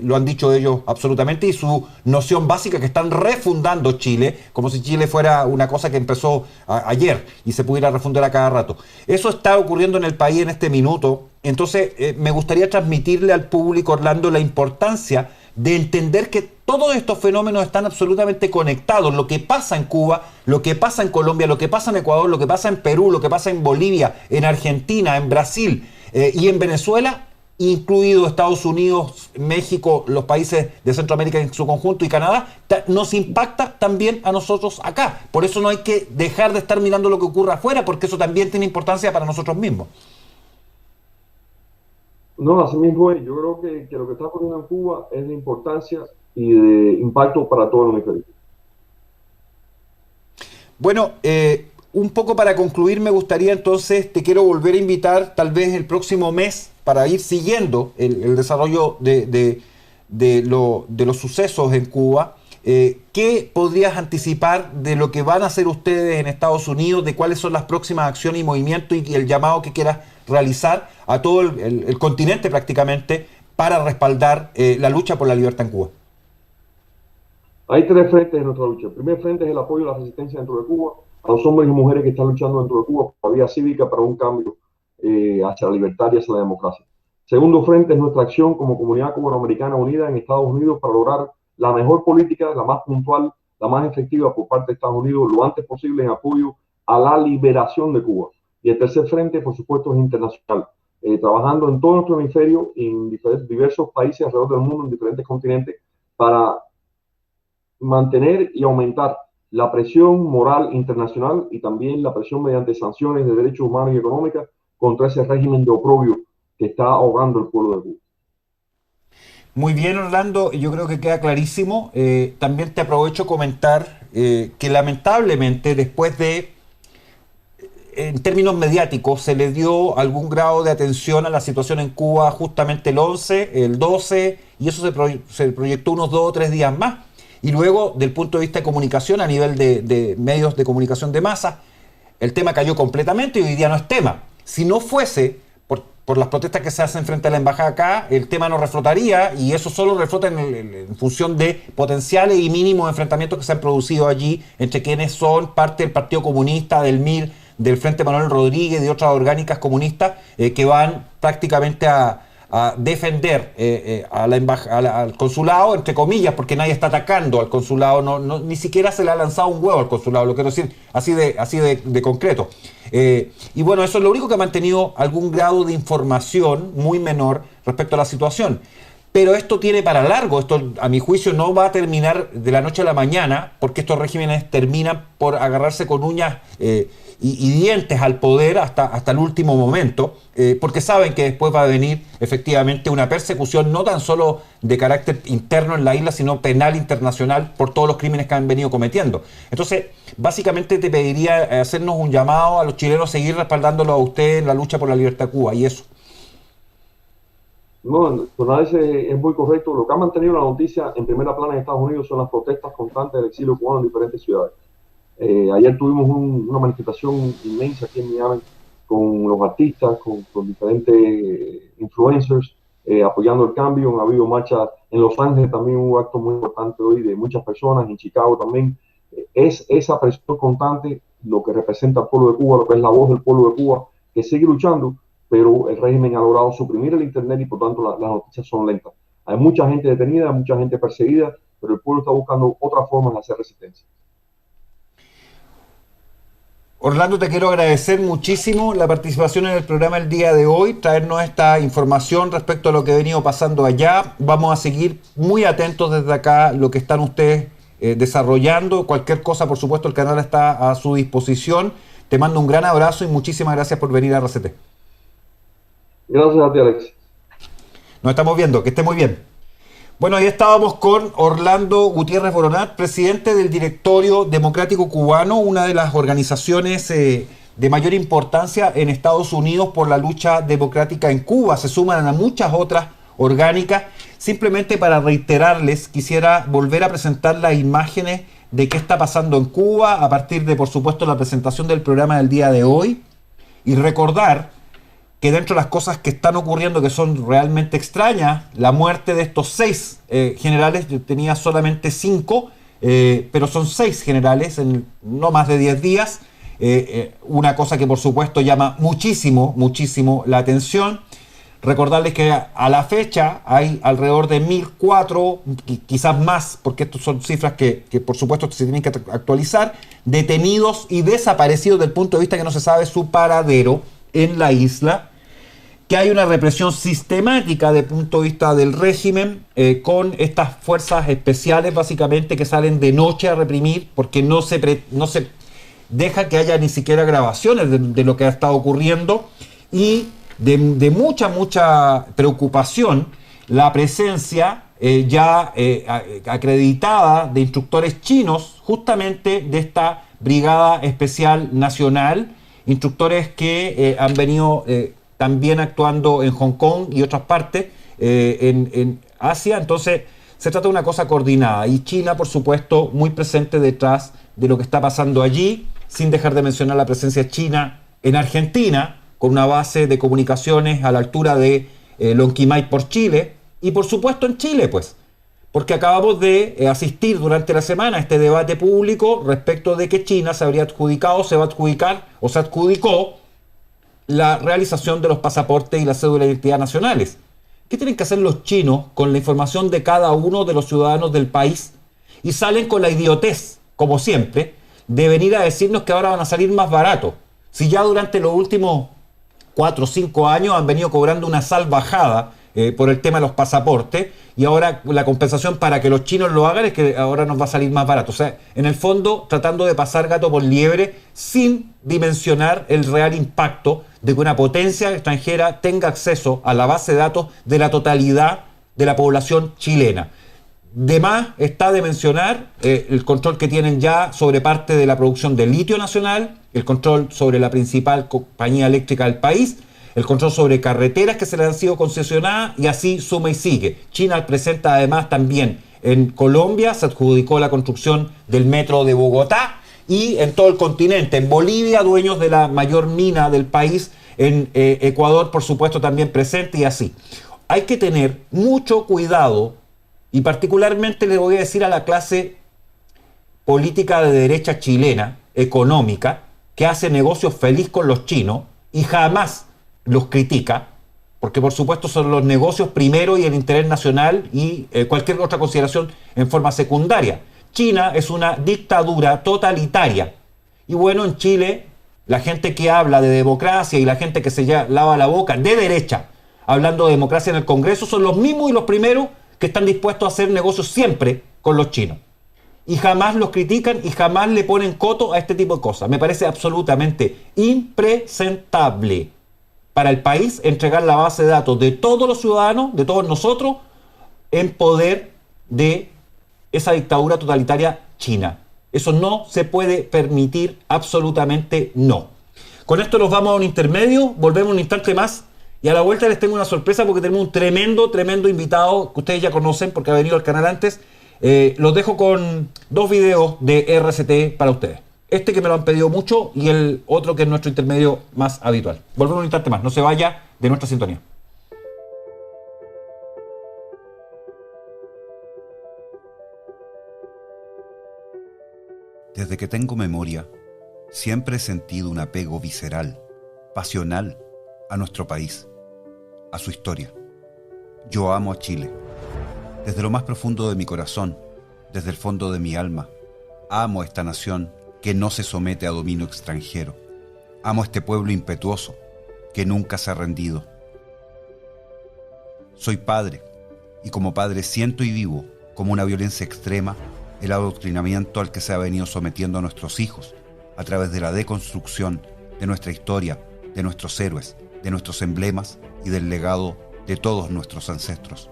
lo han dicho ellos absolutamente, y su noción básica que están refundando Chile, como si Chile fuera una cosa que empezó ayer y se pudiera refundar a cada rato. Eso está ocurriendo en el país en este minuto, entonces me gustaría transmitirle al público, Orlando, la importancia de entender que todos estos fenómenos están absolutamente conectados. Lo que pasa en Cuba, lo que pasa en Colombia, lo que pasa en Ecuador, lo que pasa en Perú, lo que pasa en Bolivia, en Argentina, en Brasil y en Venezuela, incluido Estados Unidos, México, los países de Centroamérica en su conjunto y Canadá, nos impacta también a nosotros acá. Por eso no hay que dejar de estar mirando lo que ocurre afuera, porque eso también tiene importancia para nosotros mismos. No, así mismo es. Yo creo que lo que está ocurriendo en Cuba es de importancia y de impacto para todo el hemisferio. Bueno, un poco para concluir, me gustaría entonces, te quiero volver a invitar tal vez el próximo mes para ir siguiendo el desarrollo de los sucesos en Cuba. ¿Qué podrías anticipar de lo que van a hacer ustedes en Estados Unidos, de cuáles son las próximas acciones y movimientos y el llamado que quieras realizar a todo el continente prácticamente para respaldar la lucha por la libertad en Cuba? Hay 3 frentes en nuestra lucha. El primer frente es el apoyo a la resistencia dentro de Cuba, a los hombres y mujeres que están luchando dentro de Cuba por la vía cívica para un cambio hacia la libertad y hacia la democracia. Segundo frente es nuestra acción como comunidad cubanoamericana unida en Estados Unidos para lograr la mejor política, la más puntual, la más efectiva por parte de Estados Unidos lo antes posible en apoyo a la liberación de Cuba. Y el tercer frente, por supuesto, es internacional, trabajando en todo nuestro hemisferio, en diversos países alrededor del mundo, en diferentes continentes, para mantener y aumentar la presión moral internacional y también la presión mediante sanciones de derechos humanos y económicas contra ese régimen de oprobio que está ahogando el pueblo de Cuba. Muy bien, Orlando, yo creo que queda clarísimo. También te aprovecho comentar que lamentablemente después de, en términos mediáticos, se le dio algún grado de atención a la situación en Cuba justamente el 11, el 12, y eso se proyectó unos 2 o 3 días más. Y luego, del punto de vista de comunicación, a nivel de medios de comunicación de masa, el tema cayó completamente y hoy día no es tema. Si no fuese por las protestas que se hacen frente a la embajada acá, el tema no reflotaría, y eso solo reflota en función de potenciales y mínimos enfrentamientos que se han producido allí entre quienes son parte del Partido Comunista, del MIR, del Frente Manuel Rodríguez y de otras orgánicas comunistas que van prácticamente a defender al consulado, entre comillas, porque nadie está atacando al consulado, ni siquiera se le ha lanzado un huevo al consulado, lo quiero decir así de concreto. Y bueno, eso es lo único que ha mantenido algún grado de información muy menor respecto a la situación. Pero esto tiene para largo, esto a mi juicio no va a terminar de la noche a la mañana, porque estos regímenes terminan por agarrarse con uñas y dientes al poder hasta el último momento, porque saben que después va a venir efectivamente una persecución no tan solo de carácter interno en la isla, sino penal internacional por todos los crímenes que han venido cometiendo. Entonces, básicamente te pediría hacernos un llamado a los chilenos, seguir respaldándolo a usted en la lucha por la libertad de Cuba, y eso. No, pues es muy correcto. Lo que ha mantenido la noticia en primera plana en Estados Unidos son las protestas constantes del exilio cubano en diferentes ciudades. Ayer tuvimos una manifestación inmensa aquí en Miami con los artistas, con diferentes influencers apoyando el cambio. Ha habido marchas en Los Ángeles, también hubo acto muy importante hoy de muchas personas, en Chicago también. Es esa presión constante lo que representa al pueblo de Cuba, lo que es la voz del pueblo de Cuba, que sigue luchando, pero el régimen ha logrado suprimir el internet y por tanto las noticias son lentas. Hay mucha gente detenida, hay mucha gente perseguida, pero el pueblo está buscando otras formas de hacer resistencia. Orlando, te quiero agradecer muchísimo la participación en el programa el día de hoy, traernos esta información respecto a lo que ha venido pasando allá. Vamos a seguir muy atentos desde acá lo que están ustedes desarrollando. Cualquier cosa, por supuesto, el canal está a su disposición. Te mando un gran abrazo y muchísimas gracias por venir a RCT. Gracias a ti, Alex. Nos estamos viendo, que esté muy bien. Bueno, ahí estábamos con Orlando Gutiérrez Boronat, presidente del Directorio Democrático Cubano, una de las organizaciones de mayor importancia en Estados Unidos por la lucha democrática en Cuba. Se suman a muchas otras orgánicas. Simplemente para reiterarles, quisiera volver a presentar las imágenes de qué está pasando en Cuba a partir de, por supuesto, la presentación del programa del día de hoy, y recordar que dentro de las cosas que están ocurriendo que son realmente extrañas, la muerte de estos 6 generales. Yo tenía solamente 5, pero son 6 generales en no más de 10 días. Una cosa que por supuesto llama muchísimo la atención. Recordarles que a la fecha hay alrededor de 1.004, quizás más, porque estas son cifras que por supuesto se tienen que actualizar, detenidos y desaparecidos desde el punto de vista que no se sabe su paradero en la isla, que hay una represión sistemática desde el punto de vista del régimen, con estas fuerzas especiales básicamente que salen de noche a reprimir, porque no se deja que haya ni siquiera grabaciones de lo que ha estado ocurriendo, y de mucha preocupación la presencia ya acreditada de instructores chinos justamente de esta Brigada Especial Nacional, instructores que han venido también actuando en Hong Kong y otras partes en Asia. Entonces se trata de una cosa coordinada, y China, por supuesto, muy presente detrás de lo que está pasando allí, sin dejar de mencionar la presencia china en Argentina, con una base de comunicaciones a la altura de Lonquimay por Chile, y por supuesto en Chile, pues, porque acabamos de asistir durante la semana a este debate público respecto de que China se habría adjudicado, se va a adjudicar o se adjudicó la realización de los pasaportes y la cédula de identidad nacionales, ¿Qué tienen que hacer los chinos con la información de cada uno de los ciudadanos del país? Y salen con la idiotez, como siempre, de venir a decirnos que ahora van a salir más baratos. Si ya durante los últimos 4 o 5 años han venido cobrando una salvajada por el tema de los pasaportes, y ahora la compensación para que los chinos lo hagan es que ahora nos va a salir más barato. O sea, en el fondo, tratando de pasar gato por liebre sin dimensionar el real impacto de que una potencia extranjera tenga acceso a la base de datos de la totalidad de la población chilena. De más está de mencionar el control que tienen ya sobre parte de la producción de litio nacional, el control sobre la principal compañía eléctrica del país, el control sobre carreteras que se le han sido concesionadas, y así suma y sigue. China presenta además también en Colombia, se adjudicó la construcción del metro de Bogotá, y en todo el continente, en Bolivia, dueños de la mayor mina del país, en Ecuador, por supuesto, también presente, y así. Hay que tener mucho cuidado, y particularmente le voy a decir a la clase política de derecha chilena, económica, que hace negocios feliz con los chinos y jamás los critica, porque por supuesto son los negocios primero y el interés nacional y cualquier otra consideración en forma secundaria. China es una dictadura totalitaria. Y bueno, en Chile, la gente que habla de democracia y la gente que se lava la boca de derecha, hablando de democracia en el Congreso, son los mismos y los primeros que están dispuestos a hacer negocios siempre con los chinos. Y jamás los critican y jamás le ponen coto a este tipo de cosas. Me parece absolutamente impresentable para el país entregar la base de datos de todos los ciudadanos, de todos nosotros, en poder de esa dictadura totalitaria china. Eso no se puede permitir, absolutamente no. Con esto nos vamos a un intermedio, volvemos un instante más, y a la vuelta les tengo una sorpresa porque tenemos un tremendo invitado que ustedes ya conocen porque ha venido al canal antes. Los dejo con 2 videos de RCT para ustedes. Este que me lo han pedido mucho y el otro que es nuestro intermedio más habitual. Volvemos un instante más, no se vaya de nuestra sintonía. Desde que tengo memoria, siempre he sentido un apego visceral, pasional, a nuestro país, a su historia. Yo amo a Chile. Desde lo más profundo de mi corazón, desde el fondo de mi alma, amo a esta nación que no se somete a dominio extranjero. Amo a este pueblo impetuoso que nunca se ha rendido. Soy padre, y como padre siento y vivo como una violencia extrema el adoctrinamiento al que se ha venido sometiendo a nuestros hijos a través de la deconstrucción de nuestra historia, de nuestros héroes, de nuestros emblemas y del legado de todos nuestros ancestros.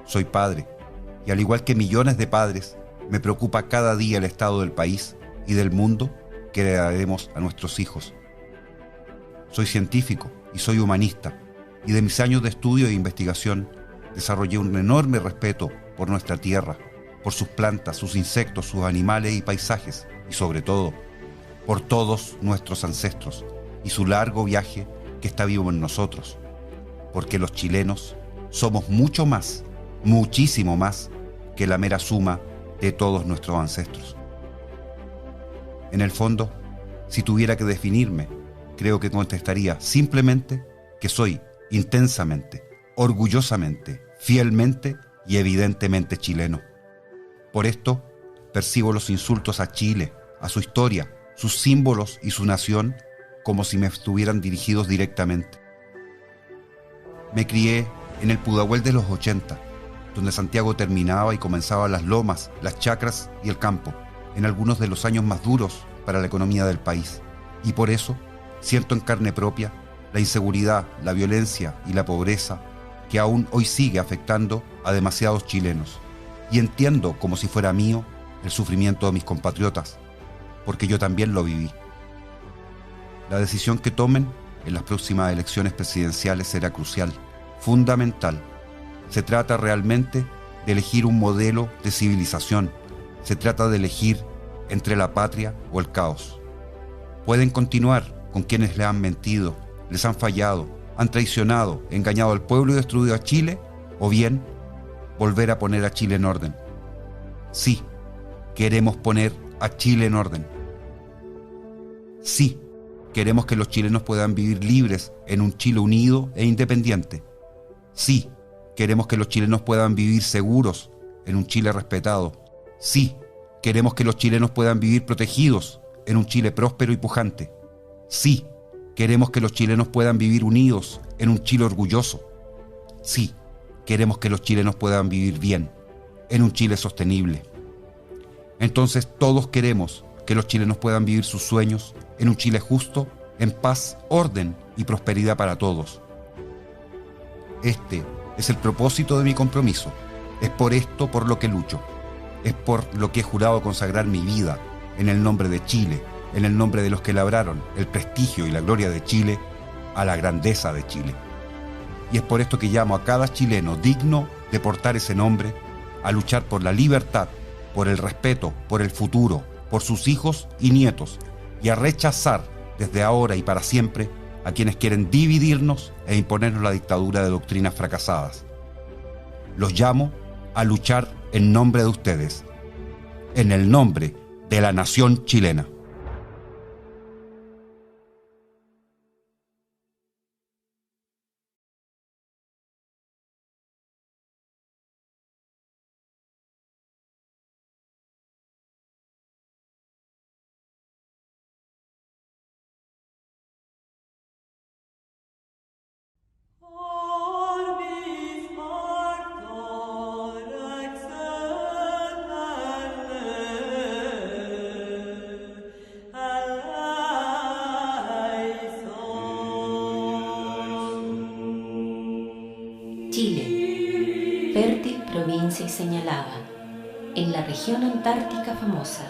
Soy padre, y al igual que millones de padres, me preocupa cada día el estado del país y del mundo que heredaremos a nuestros hijos. Soy científico y soy humanista, y de mis años de estudio e investigación desarrollé un enorme respeto por nuestra tierra, por sus plantas, sus insectos, sus animales y paisajes, y sobre todo, por todos nuestros ancestros y su largo viaje que está vivo en nosotros, porque los chilenos somos mucho más, muchísimo más, que la mera suma de todos nuestros ancestros. En el fondo, si tuviera que definirme, creo que contestaría simplemente que soy intensamente, orgullosamente, fielmente y evidentemente chileno. Por esto, percibo los insultos a Chile, a su historia, sus símbolos y su nación como si me estuvieran dirigidos directamente. Me crié en el Pudahuel de los 80, donde Santiago terminaba y comenzaba las lomas, las chacras y el campo, en algunos de los años más duros para la economía del país. Y por eso siento en carne propia la inseguridad, la violencia y la pobreza que aún hoy sigue afectando a demasiados chilenos. Y entiendo como si fuera mío el sufrimiento de mis compatriotas, porque yo también lo viví. La decisión que tomen en las próximas elecciones presidenciales será crucial, fundamental. Se trata realmente de elegir un modelo de civilización. Se trata de elegir entre la patria o el caos. Pueden continuar con quienes les han mentido, les han fallado, han traicionado, engañado al pueblo y destruido a Chile, o bien volver a poner a Chile en orden. Sí, queremos poner a Chile en orden. Sí, queremos que los chilenos puedan vivir libres en un Chile unido e independiente. Sí, queremos que los chilenos puedan vivir seguros en un Chile respetado. Sí, queremos que los chilenos puedan vivir protegidos en un Chile próspero y pujante. Sí, queremos que los chilenos puedan vivir unidos en un Chile orgulloso. Sí, queremos que los chilenos puedan vivir bien en un Chile sostenible. Entonces todos queremos que los chilenos puedan vivir sus sueños en un Chile justo, en paz, orden y prosperidad para todos. Este es el propósito de mi compromiso. Es por esto por lo que lucho. Es por lo que he jurado consagrar mi vida en el nombre de Chile, en el nombre de los que labraron el prestigio y la gloria de Chile a la grandeza de Chile. Y es por esto que llamo a cada chileno digno de portar ese nombre a luchar por la libertad, por el respeto, por el futuro, por sus hijos y nietos, y a rechazar desde ahora y para siempre a quienes quieren dividirnos e imponernos la dictadura de doctrinas fracasadas. Los llamo a luchar en nombre de ustedes, en el nombre de la nación chilena. Chile, fértil provincia y señalada, en la región antártica famosa,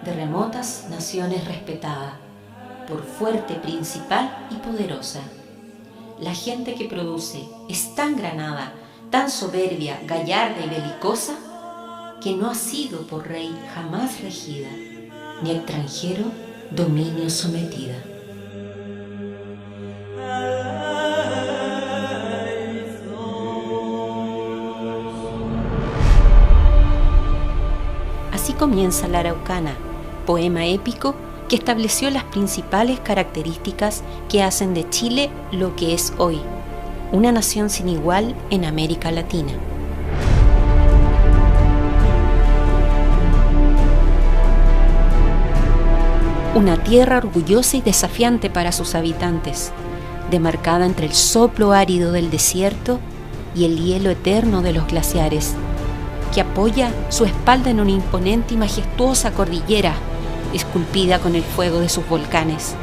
de remotas naciones respetada, por fuerte, principal y poderosa. La gente que produce es tan granada, tan soberbia, gallarda y belicosa, que no ha sido por rey jamás regida, ni extranjero dominio sometida. Así comienza La Araucana, poema épico que estableció las principales características que hacen de Chile lo que es hoy, una nación sin igual en América Latina. Una tierra orgullosa y desafiante para sus habitantes, demarcada entre el soplo árido del desierto y el hielo eterno de los glaciares, que apoya su espalda en una imponente y majestuosa cordillera, esculpida con el fuego de sus volcanes,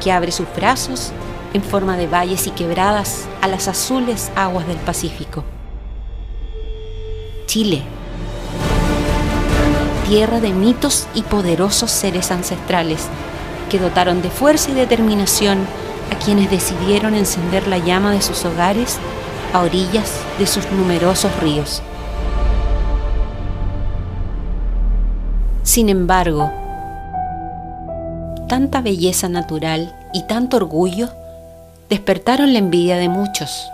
que abre sus brazos en forma de valles y quebradas a las azules aguas del Pacífico. Chile, tierra de mitos y poderosos seres ancestrales que dotaron de fuerza y determinación a quienes decidieron encender la llama de sus hogares a orillas de sus numerosos ríos. Sin embargo, tanta belleza natural y tanto orgullo despertaron la envidia de muchos.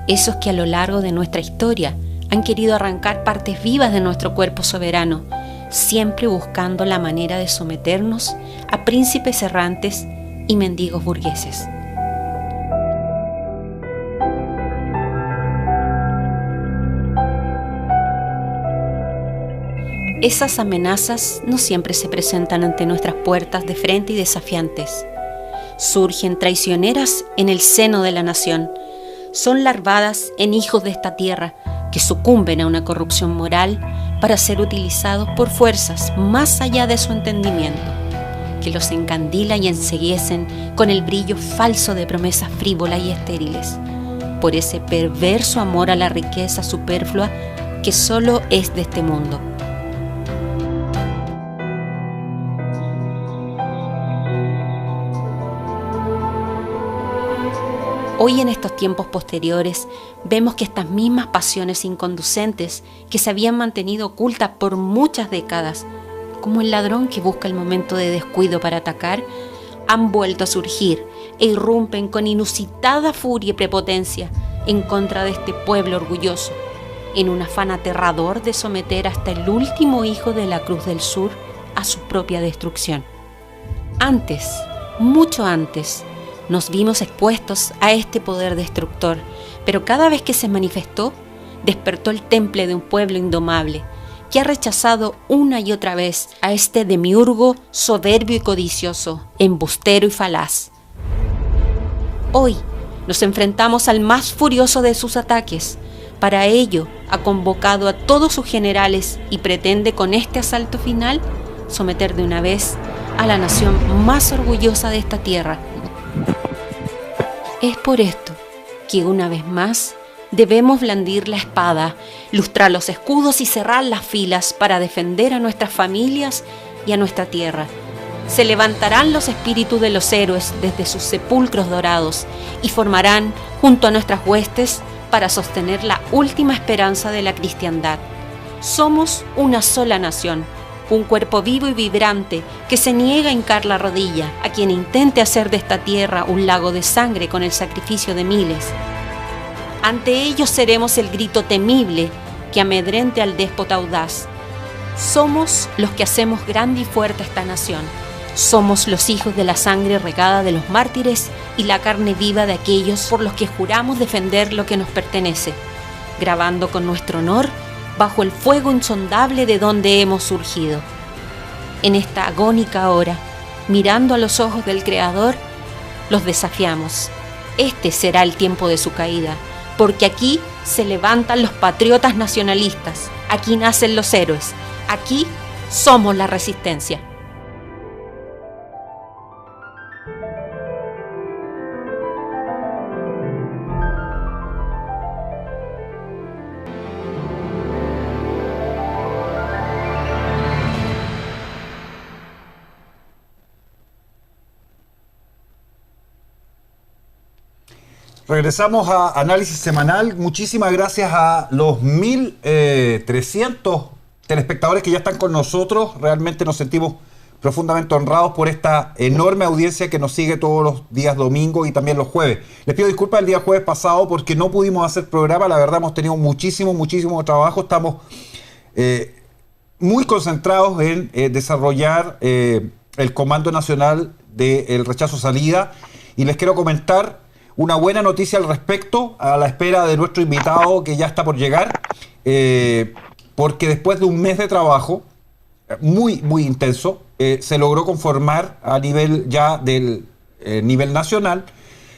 Esos que a lo largo de nuestra historia han querido arrancar partes vivas de nuestro cuerpo soberano, siempre buscando la manera de someternos a príncipes errantes y mendigos burgueses. Esas amenazas no siempre se presentan ante nuestras puertas de frente y desafiantes. Surgen traicioneras en el seno de la nación. Son larvadas en hijos de esta tierra que sucumben a una corrupción moral para ser utilizados por fuerzas más allá de su entendimiento, que los encandilan y enceguecen con el brillo falso de promesas frívolas y estériles, por ese perverso amor a la riqueza superflua que solo es de este mundo. Hoy, en estos tiempos posteriores, vemos que estas mismas pasiones inconducentes que se habían mantenido ocultas por muchas décadas, como el ladrón que busca el momento de descuido para atacar, han vuelto a surgir e irrumpen con inusitada furia y prepotencia en contra de este pueblo orgulloso, en un afán aterrador de someter hasta el último hijo de la Cruz del Sur a su propia destrucción. Antes, mucho antes, Nos vimos expuestos a este poder destructor, pero cada vez que se manifestó, despertó el temple de un pueblo indomable, que ha rechazado una y otra vez a este demiurgo soberbio y codicioso, embustero y falaz. Hoy nos enfrentamos al más furioso de sus ataques. Para ello ha convocado a todos sus generales y pretende con este asalto final someter de una vez a la nación más orgullosa de esta tierra. Es por esto que una vez más debemos blandir la espada, lustrar los escudos y cerrar las filas para defender a nuestras familias y a nuestra tierra. Se levantarán los espíritus de los héroes desde sus sepulcros dorados y formarán junto a nuestras huestes para sostener la última esperanza de la cristiandad. Somos una sola nación, un cuerpo vivo y vibrante que se niega a hincar la rodilla a quien intente hacer de esta tierra un lago de sangre con el sacrificio de miles. Ante ellos seremos el grito temible que amedrente al déspota audaz. Somos los que hacemos grande y fuerte esta nación. Somos los hijos de la sangre regada de los mártires y la carne viva de aquellos por los que juramos defender lo que nos pertenece, grabando con nuestro honor bajo el fuego insondable de donde hemos surgido. En esta agónica hora, mirando a los ojos del Creador, los desafiamos. Este será el tiempo de su caída, porque aquí se levantan los patriotas nacionalistas, aquí nacen los héroes, aquí somos la resistencia. Regresamos a Análisis Semanal. Muchísimas gracias a los 1.300 telespectadores que ya están con nosotros. Realmente nos sentimos profundamente honrados por esta enorme audiencia que nos sigue todos los días domingos y también los jueves. Les pido disculpas el día jueves pasado porque no pudimos hacer programa. La verdad hemos tenido muchísimo trabajo. Estamos muy concentrados en desarrollar el Comando Nacional del Rechazo Salida. Y les quiero comentar una buena noticia al respecto, a la espera de nuestro invitado que ya está por llegar, porque después de un mes de trabajo muy intenso, se logró conformar a nivel ya del nivel nacional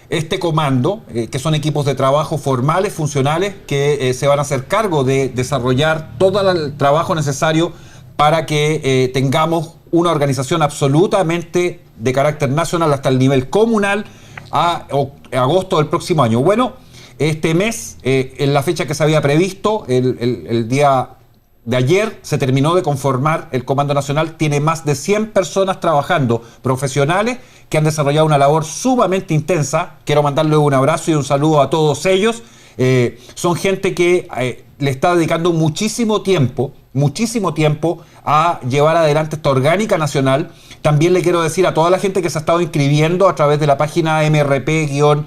este comando, que son equipos de trabajo formales, funcionales, que se van a hacer cargo de desarrollar todo el trabajo necesario para que tengamos una organización absolutamente de carácter nacional hasta el nivel comunal, a agosto del próximo año. Bueno, este mes, en la fecha que se había previsto, el día de ayer, se terminó de conformar el Comando Nacional. Tiene más de 100 personas trabajando, profesionales, que han desarrollado una labor sumamente intensa. Quiero mandarle un abrazo y un saludo a todos ellos. Son gente que le está dedicando muchísimo tiempo a llevar adelante esta orgánica nacional. También le quiero decir a toda la gente que se ha estado inscribiendo a través de la página mrp-chile.cl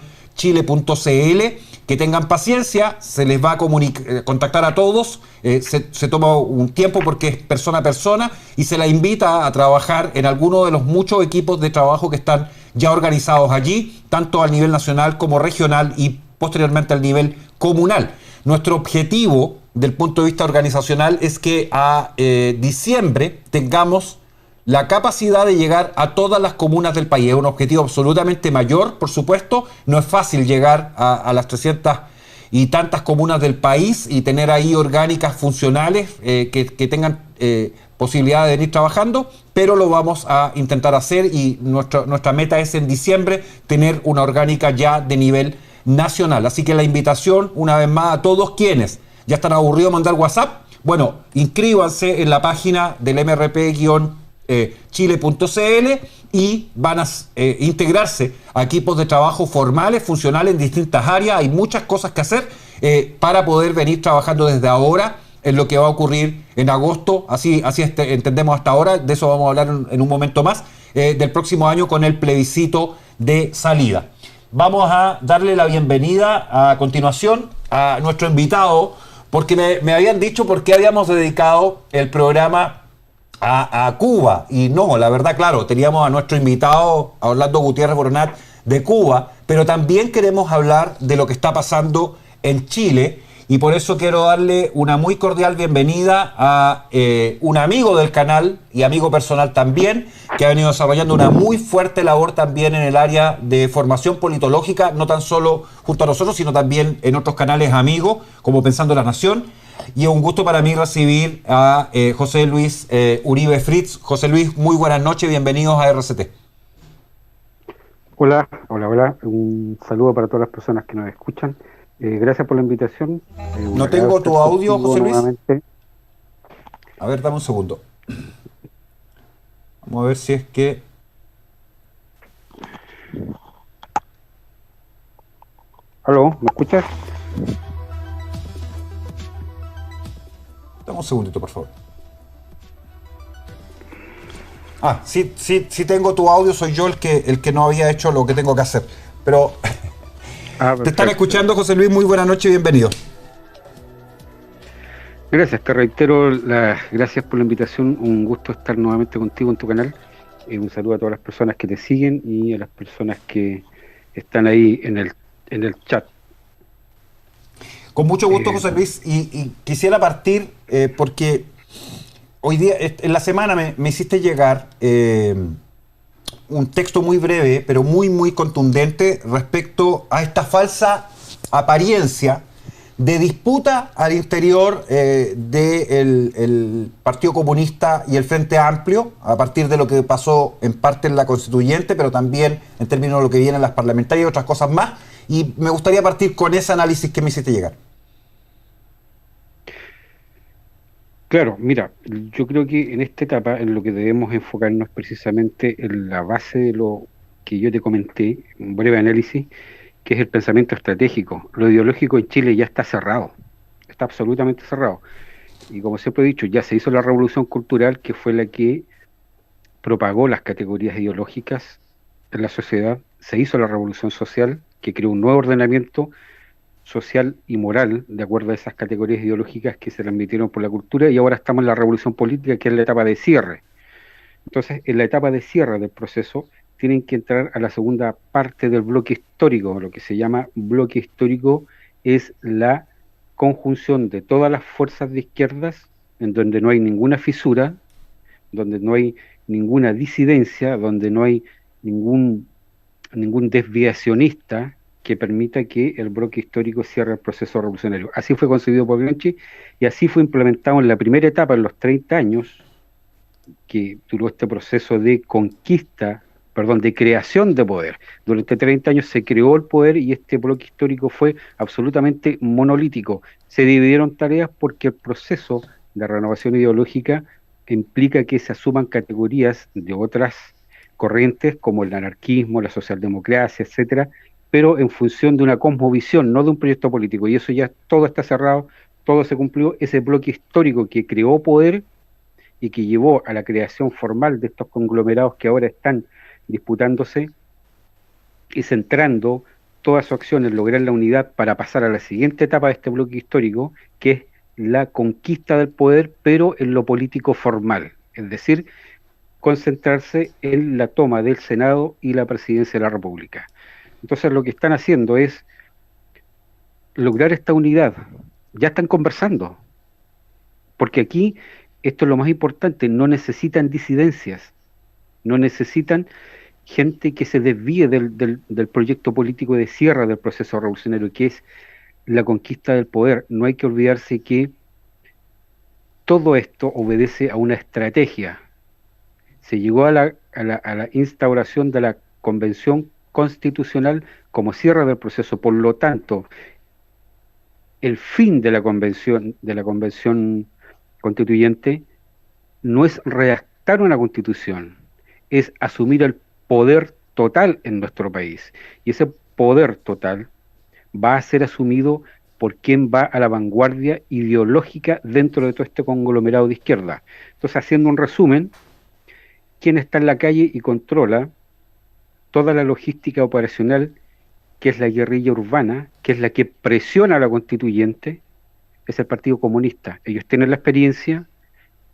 que tengan paciencia, se les va a contactar a todos, se toma un tiempo porque es persona a persona y se la invita a trabajar en alguno de los muchos equipos de trabajo que están ya organizados allí, tanto a nivel nacional como regional y posteriormente al nivel comunal. Nuestro objetivo del punto de vista organizacional es que a diciembre tengamos la capacidad de llegar a todas las comunas del país. Es un objetivo absolutamente mayor, por supuesto. No es fácil llegar a las 300 y tantas comunas del país y tener ahí orgánicas funcionales que tengan posibilidad de venir trabajando, pero lo vamos a intentar hacer y nuestra meta es en diciembre tener una orgánica ya de nivel nacional. Así que la invitación, una vez más, a todos quienes ya están aburridos de mandar WhatsApp, bueno, inscríbanse en la página del mrp-chile.cl y van a integrarse a equipos de trabajo formales, funcionales en distintas áreas. Hay muchas cosas que hacer para poder venir trabajando desde ahora en lo que va a ocurrir en agosto. Así entendemos hasta ahora, de eso vamos a hablar en un momento más, del próximo año con el plebiscito de salida. Vamos a darle la bienvenida a continuación a nuestro invitado, porque me habían dicho por qué habíamos dedicado el programa a Cuba. Y no, la verdad, claro, teníamos a nuestro invitado, a Orlando Gutiérrez Boronat, de Cuba, pero también queremos hablar de lo que está pasando en Chile. Y por eso quiero darle una muy cordial bienvenida a un amigo del canal y amigo personal también, que ha venido desarrollando una muy fuerte labor también en el área de formación politológica, no tan solo junto a nosotros, sino también en otros canales amigos, como Pensando la Nación. Y es un gusto para mí recibir a José Luis Uribe Fritz. José Luis, muy buenas noches, bienvenidos a RCT. Hola. Un saludo para todas las personas que nos escuchan. Gracias por la invitación. No tengo tu audio, José Luis. Nuevamente. A ver, dame un segundo. Vamos a ver si es que... ¿Aló? ¿Me escuchas? Dame un segundito, por favor. Sí tengo tu audio, soy yo el que no había hecho lo que tengo que hacer. Pero te están escuchando, José Luis, muy buena noche, bienvenido. Gracias, te reitero las gracias por la invitación, un gusto estar nuevamente contigo en tu canal. Un saludo a todas las personas que te siguen y a las personas que están ahí en el chat. Con mucho gusto, José Luis, y quisiera partir porque hoy día, en la semana me hiciste llegar un texto muy breve, pero muy, muy contundente respecto a esta falsa apariencia de disputa al interior del Partido Comunista y el Frente Amplio, a partir de lo que pasó en parte en la Constituyente, pero también en términos de lo que viene en las parlamentarias y otras cosas más. Y me gustaría partir con ese análisis que me hiciste llegar. Claro, mira, yo creo que en esta etapa en lo que debemos enfocarnos precisamente en la base de lo que yo te comenté, un breve análisis, que es el pensamiento estratégico. Lo ideológico en Chile ya está cerrado, está absolutamente cerrado. Y como siempre he dicho, ya se hizo la revolución cultural, que fue la que propagó las categorías ideológicas en la sociedad, se hizo la revolución social, que creó un nuevo ordenamiento social y moral de acuerdo a esas categorías ideológicas que se transmitieron por la cultura, y ahora estamos en la revolución política, que es la etapa de cierre. Entonces, en la etapa de cierre del proceso tienen que entrar a la segunda parte del bloque histórico. Lo que se llama bloque histórico es la conjunción de todas las fuerzas de izquierdas, en donde no hay ninguna fisura, donde no hay ninguna disidencia, donde no hay ningún desviacionista que permita que el bloque histórico cierre el proceso revolucionario. Así fue concebido por Gramsci y así fue implementado en la primera etapa, en los 30 años, que duró este proceso de de creación de poder. Durante 30 años se creó el poder y este bloque histórico fue absolutamente monolítico. Se dividieron tareas porque el proceso de renovación ideológica implica que se asuman categorías de otras corrientes como el anarquismo, la socialdemocracia, etcétera, pero en función de una cosmovisión, no de un proyecto político, y eso ya todo está cerrado, todo se cumplió. Ese bloque histórico que creó poder y que llevó a la creación formal de estos conglomerados que ahora están disputándose y centrando toda su acción en lograr la unidad para pasar a la siguiente etapa de este bloque histórico, que es la conquista del poder, pero en lo político formal, es decir, concentrarse en la toma del Senado y la presidencia de la República. Entonces lo que están haciendo es lograr esta unidad. Ya están conversando, porque aquí, esto es lo más importante, no necesitan disidencias, no necesitan gente que se desvíe del proyecto político de cierre del proceso revolucionario, que es la conquista del poder. No hay que olvidarse que todo esto obedece a una estrategia. Se llegó a la instauración de la Convención Constitucional como cierre del proceso. Por lo tanto, el fin de la convención constituyente no es redactar una constitución, es asumir el poder total en nuestro país. Y ese poder total va a ser asumido por quien va a la vanguardia ideológica dentro de todo este conglomerado de izquierda. Entonces, haciendo un resumen, quien está en la calle y controla toda la logística operacional, que es la guerrilla urbana, que es la que presiona a la constituyente, es el Partido Comunista. Ellos tienen la experiencia,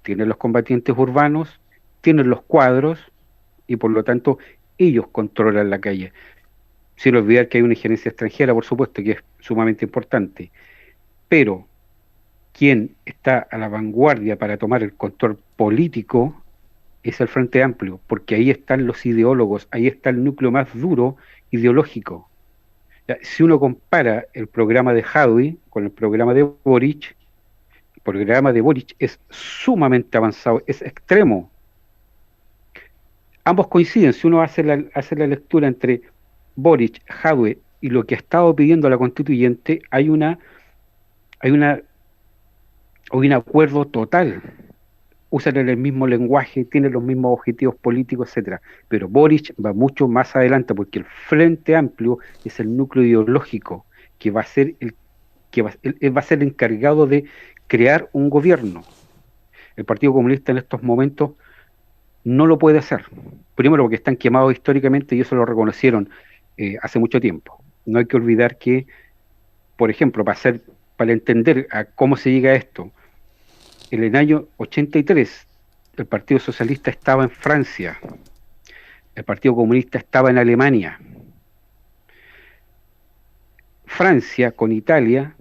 tienen los combatientes urbanos, tienen los cuadros, y por lo tanto ellos controlan la calle. sin olvidar que hay una injerencia extranjera, por supuesto, que es sumamente importante, pero quien está a la vanguardia para tomar el control político es el Frente Amplio, porque ahí están los ideólogos, ahí está el núcleo más duro ideológico. Ya, si uno compara el programa de Jadwe con el programa de Boric, el programa de Boric es sumamente avanzado, es extremo. Ambos coinciden, si uno hace la lectura entre Boric, Jadwe y lo que ha estado pidiendo la constituyente, hay un acuerdo total. Usan el mismo lenguaje, tienen los mismos objetivos políticos, etcétera. Pero Boric va mucho más adelante, porque el Frente Amplio es el núcleo ideológico que va a ser él va a ser el encargado de crear un gobierno. El Partido Comunista en estos momentos no lo puede hacer. Primero porque están quemados históricamente y eso lo reconocieron hace mucho tiempo. No hay que olvidar que, por ejemplo, para entender a cómo se llega a esto, en el año 83 el Partido Socialista estaba en Francia, el Partido Comunista estaba en Alemania. Francia con Italia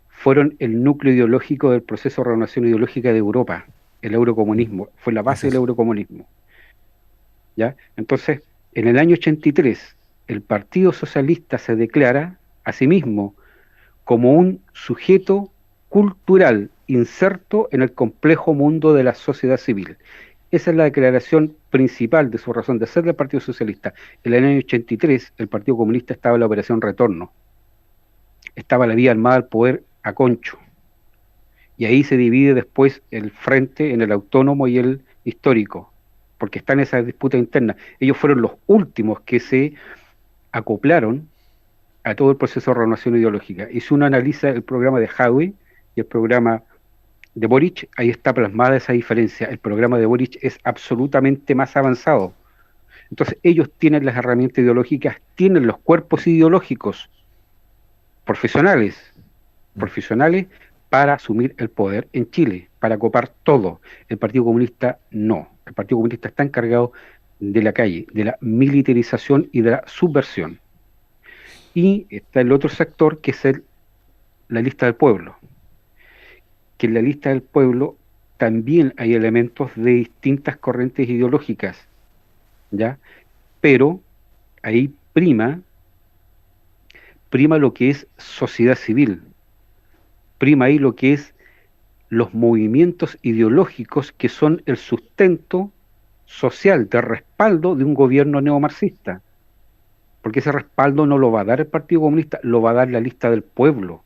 fueron el núcleo ideológico del proceso de renovación ideológica de Europa. El eurocomunismo fue la base del eurocomunismo. ¿Ya? Entonces, en el año 83, el Partido Socialista se declara a sí mismo como un sujeto cultural inserto en el complejo mundo de la sociedad civil. Esa es la declaración principal de su razón de ser del Partido Socialista. En el año 83, el Partido Comunista estaba en la Operación Retorno. Estaba la vía armada al poder a Concho. Y ahí se divide después el frente en el autónomo y el histórico, porque están esas disputas internas. Ellos fueron los últimos que se acoplaron a todo el proceso de renovación ideológica. Y si uno analiza el programa de Jadwe y el programa de Boric, ahí está plasmada esa diferencia. El programa de Boric es absolutamente más avanzado. Entonces ellos tienen las herramientas ideológicas, tienen los cuerpos ideológicos profesionales para asumir el poder en Chile, para copar todo. El Partido Comunista no. El Partido Comunista está encargado de la calle, de la militarización y de la subversión. Y está el otro sector, que es la lista del pueblo. Que en la lista del pueblo también hay elementos de distintas corrientes ideológicas, ¿ya? Pero ahí prima lo que es sociedad civil, prima ahí lo que es los movimientos ideológicos que son el sustento social de respaldo de un gobierno neomarxista, porque ese respaldo no lo va a dar el Partido Comunista, lo va a dar la lista del pueblo,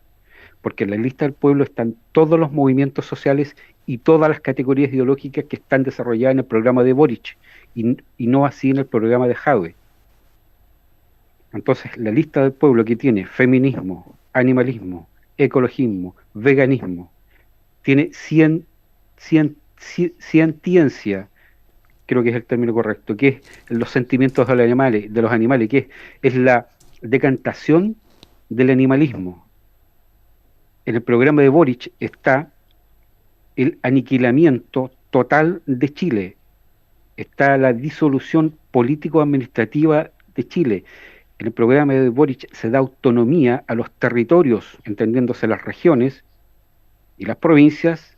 porque en la lista del pueblo están todos los movimientos sociales y todas las categorías ideológicas que están desarrolladas en el programa de Boric, y no así en el programa de Jadwe. Entonces, la lista del pueblo, que tiene feminismo, animalismo, ecologismo, veganismo, tiene cientiencia, creo que es el término correcto, que es los sentimientos de los animales, que es la decantación del animalismo. En el programa de Boric está el aniquilamiento total de Chile, está la disolución político-administrativa de Chile. En el programa de Boric se da autonomía a los territorios, entendiéndose las regiones y las provincias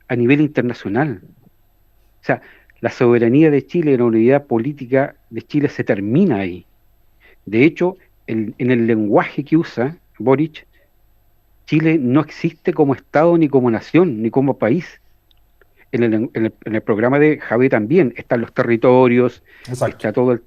a nivel internacional. O sea, la soberanía de Chile, la unidad política de Chile se termina ahí. De hecho, en el lenguaje que usa Boric, Chile no existe como Estado, ni como nación, ni como país. En el programa de Jadwe también están los territorios, exacto, está todo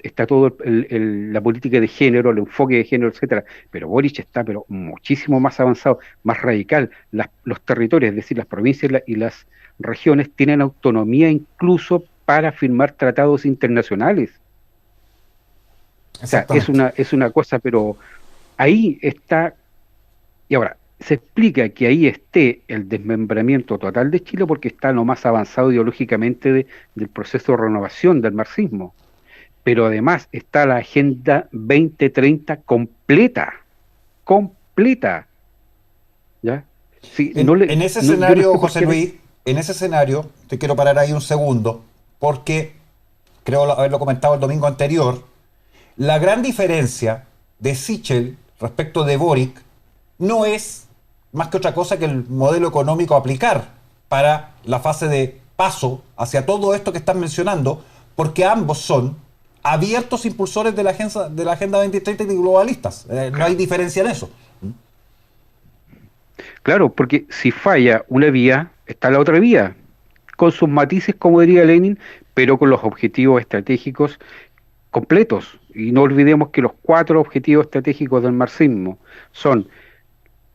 está todo la política de género, el enfoque de género, etcétera. Pero Boric está muchísimo más avanzado, más radical. Los territorios, es decir, las provincias y las regiones, tienen autonomía incluso para firmar tratados internacionales. O sea, es una cosa, pero ahí está. Y ahora, se explica que ahí esté el desmembramiento total de Chile porque está lo más avanzado ideológicamente del proceso de renovación del marxismo. Pero además está la Agenda 2030 completa. ¿Ya? Sí, en ese escenario, José Luis, en ese escenario, te quiero parar ahí un segundo, porque creo haberlo comentado el domingo anterior, la gran diferencia de Sichel respecto de Boric no es más que otra cosa que el modelo económico a aplicar para la fase de paso hacia todo esto que están mencionando, porque ambos son abiertos impulsores de la Agenda 2030 y globalistas. No hay diferencia en eso. Claro, porque si falla una vía, está la otra vía, con sus matices, como diría Lenin, pero con los objetivos estratégicos completos. Y no olvidemos que los 4 objetivos estratégicos del marxismo son,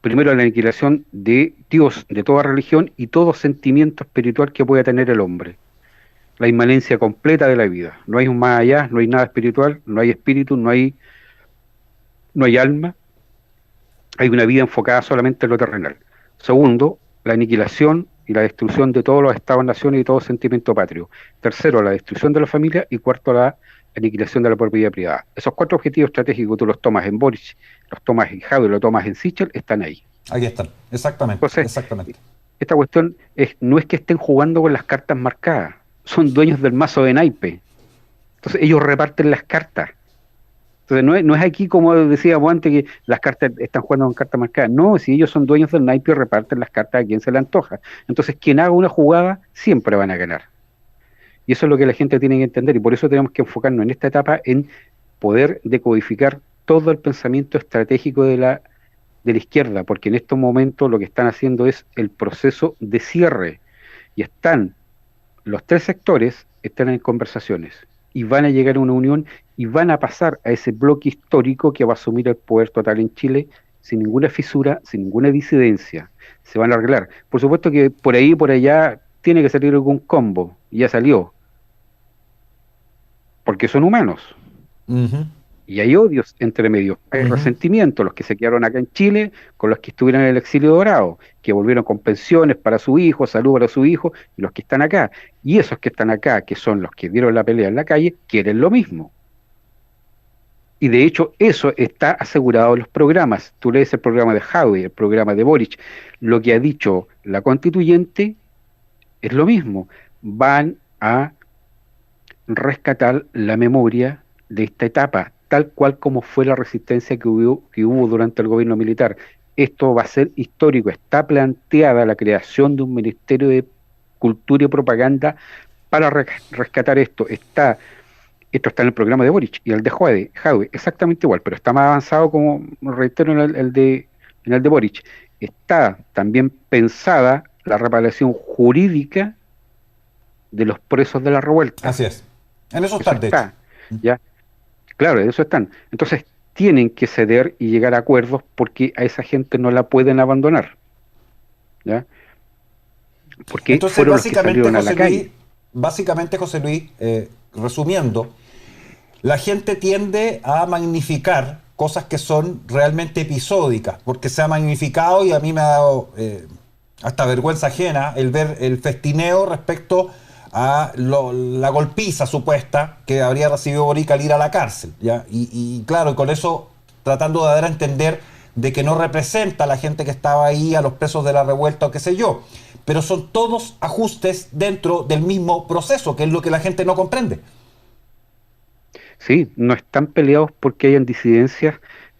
primero, la aniquilación de Dios, de toda religión y todo sentimiento espiritual que pueda tener el hombre. La inmanencia completa de la vida. No hay un más allá, no hay nada espiritual, no hay espíritu, no hay alma. Hay una vida enfocada solamente en lo terrenal. Segundo, la aniquilación y la destrucción de todos los estados-naciones y todo sentimiento patrio. Tercero, la destrucción de la familia. Y cuarto, la aniquilación de la propiedad privada. Esos 4 objetivos estratégicos, tú los tomas en Boric, los tomas en Jadwe, los tomas en Sichel, están ahí. Ahí están, exactamente. Entonces, exactamente. Esta cuestión no es que estén jugando con las cartas marcadas, son dueños del mazo de naipe. Entonces ellos reparten las cartas. Entonces no es aquí como decíamos antes que las cartas están jugando con cartas marcadas. No, si ellos son dueños del naipe y reparten las cartas a quien se le antoja. Entonces quien haga una jugada siempre van a ganar. Y eso es lo que la gente tiene que entender, y por eso tenemos que enfocarnos en esta etapa en poder decodificar todo el pensamiento estratégico de la izquierda, porque en estos momentos lo que están haciendo es el proceso de cierre, y los 3 sectores están en conversaciones, y van a llegar a una unión, y van a pasar a ese bloque histórico que va a asumir el poder total en Chile, sin ninguna fisura, sin ninguna disidencia. Se van a arreglar. Por supuesto que por ahí y por allá tiene que salir algún combo, y ya salió, porque son humanos. Y hay odios entre medio, hay resentimiento, los que se quedaron acá en Chile con los que estuvieron en el exilio dorado, que volvieron con pensiones para su hijo, salud para su hijo, y los que están acá. Y esos que están acá, que son los que dieron la pelea en la calle, quieren lo mismo. Y de hecho eso está asegurado en los programas. Tú lees el programa de Jadwe, el programa de Boric, lo que ha dicho la constituyente es lo mismo. Van a rescatar la memoria de esta etapa, tal cual como fue la resistencia que hubo durante el gobierno militar. Esto va a ser histórico. Está planteada la creación de un Ministerio de Cultura y Propaganda para rescatar esto. Esto está en el programa de Boric, y el de Jadwe exactamente igual, pero está más avanzado, como reitero, en el de Boric. Está también pensada la reparación jurídica de los presos de la revuelta. Así es. En eso están, de hecho. ¿Ya? Claro, en eso están. Entonces tienen que ceder y llegar a acuerdos, porque a esa gente no la pueden abandonar. ¿Ya? Porque entonces, fueron los que salieron a la calle. Básicamente, José Luis, resumiendo, la gente tiende a magnificar cosas que son realmente episódicas, porque se ha magnificado, y a mí me ha dado hasta vergüenza ajena el ver el festineo respecto a la golpiza supuesta que habría recibido Boric al ir a la cárcel, ¿ya? Y claro, y con eso tratando de dar a entender de que no representa a la gente que estaba ahí, a los presos de la revuelta o qué sé yo, pero son todos ajustes dentro del mismo proceso, que es lo que la gente no comprende. Sí, no están peleados porque hayan disidencias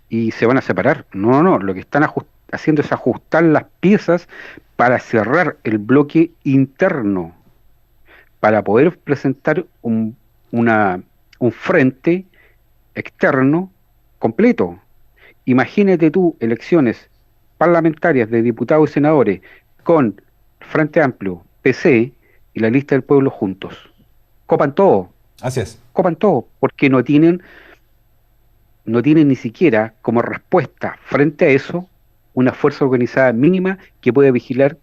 y se van a separar. No, lo que están haciendo es ajustar las piezas para cerrar el bloque interno, para poder presentar un frente externo completo. Imagínate tú elecciones parlamentarias de diputados y senadores con Frente Amplio, PC y la Lista del Pueblo juntos. Copan todo. Así es. Copan todo, porque no tienen ni siquiera como respuesta frente a eso una fuerza organizada mínima que pueda vigilar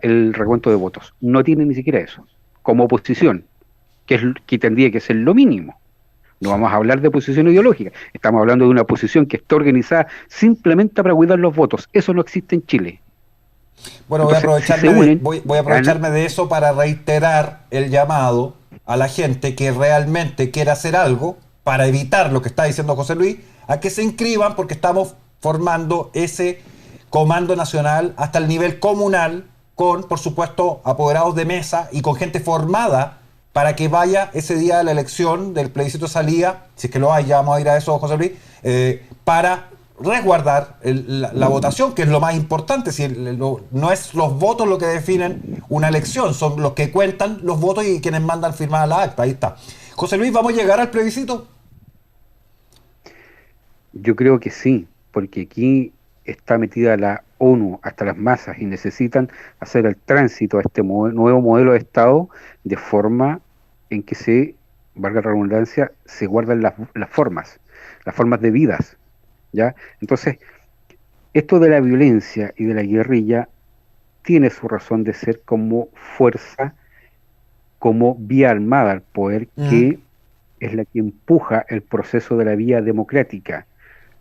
el recuento de votos. No tienen ni siquiera eso como oposición, que tendría que ser lo mínimo. No vamos a hablar de posición ideológica, estamos hablando de una posición que está organizada simplemente para cuidar los votos. Eso no existe en Chile. Bueno, entonces, voy a aprovecharme de eso para reiterar el llamado a la gente que realmente quiere hacer algo para evitar lo que está diciendo José Luis, a que se inscriban, porque estamos formando ese comando nacional hasta el nivel comunal, con, por supuesto, apoderados de mesa y con gente formada para que vaya ese día de la elección, del plebiscito de salida, si es que lo hay, ya vamos a ir a eso, José Luis, para resguardar la votación, que es lo más importante. Si no es los votos lo que definen una elección, son los que cuentan los votos y quienes mandan firmar la acta. Ahí está. José Luis, ¿vamos a llegar al plebiscito? Yo creo que sí, porque aquí está metida la ONU hasta las masas y necesitan hacer el tránsito a este nuevo modelo de Estado de forma en que se, valga la redundancia, se guardan las formas de vidas, ¿ya? Entonces, esto de la violencia y de la guerrilla tiene su razón de ser como fuerza, como vía armada al poder, que es la que empuja el proceso de la vía democrática.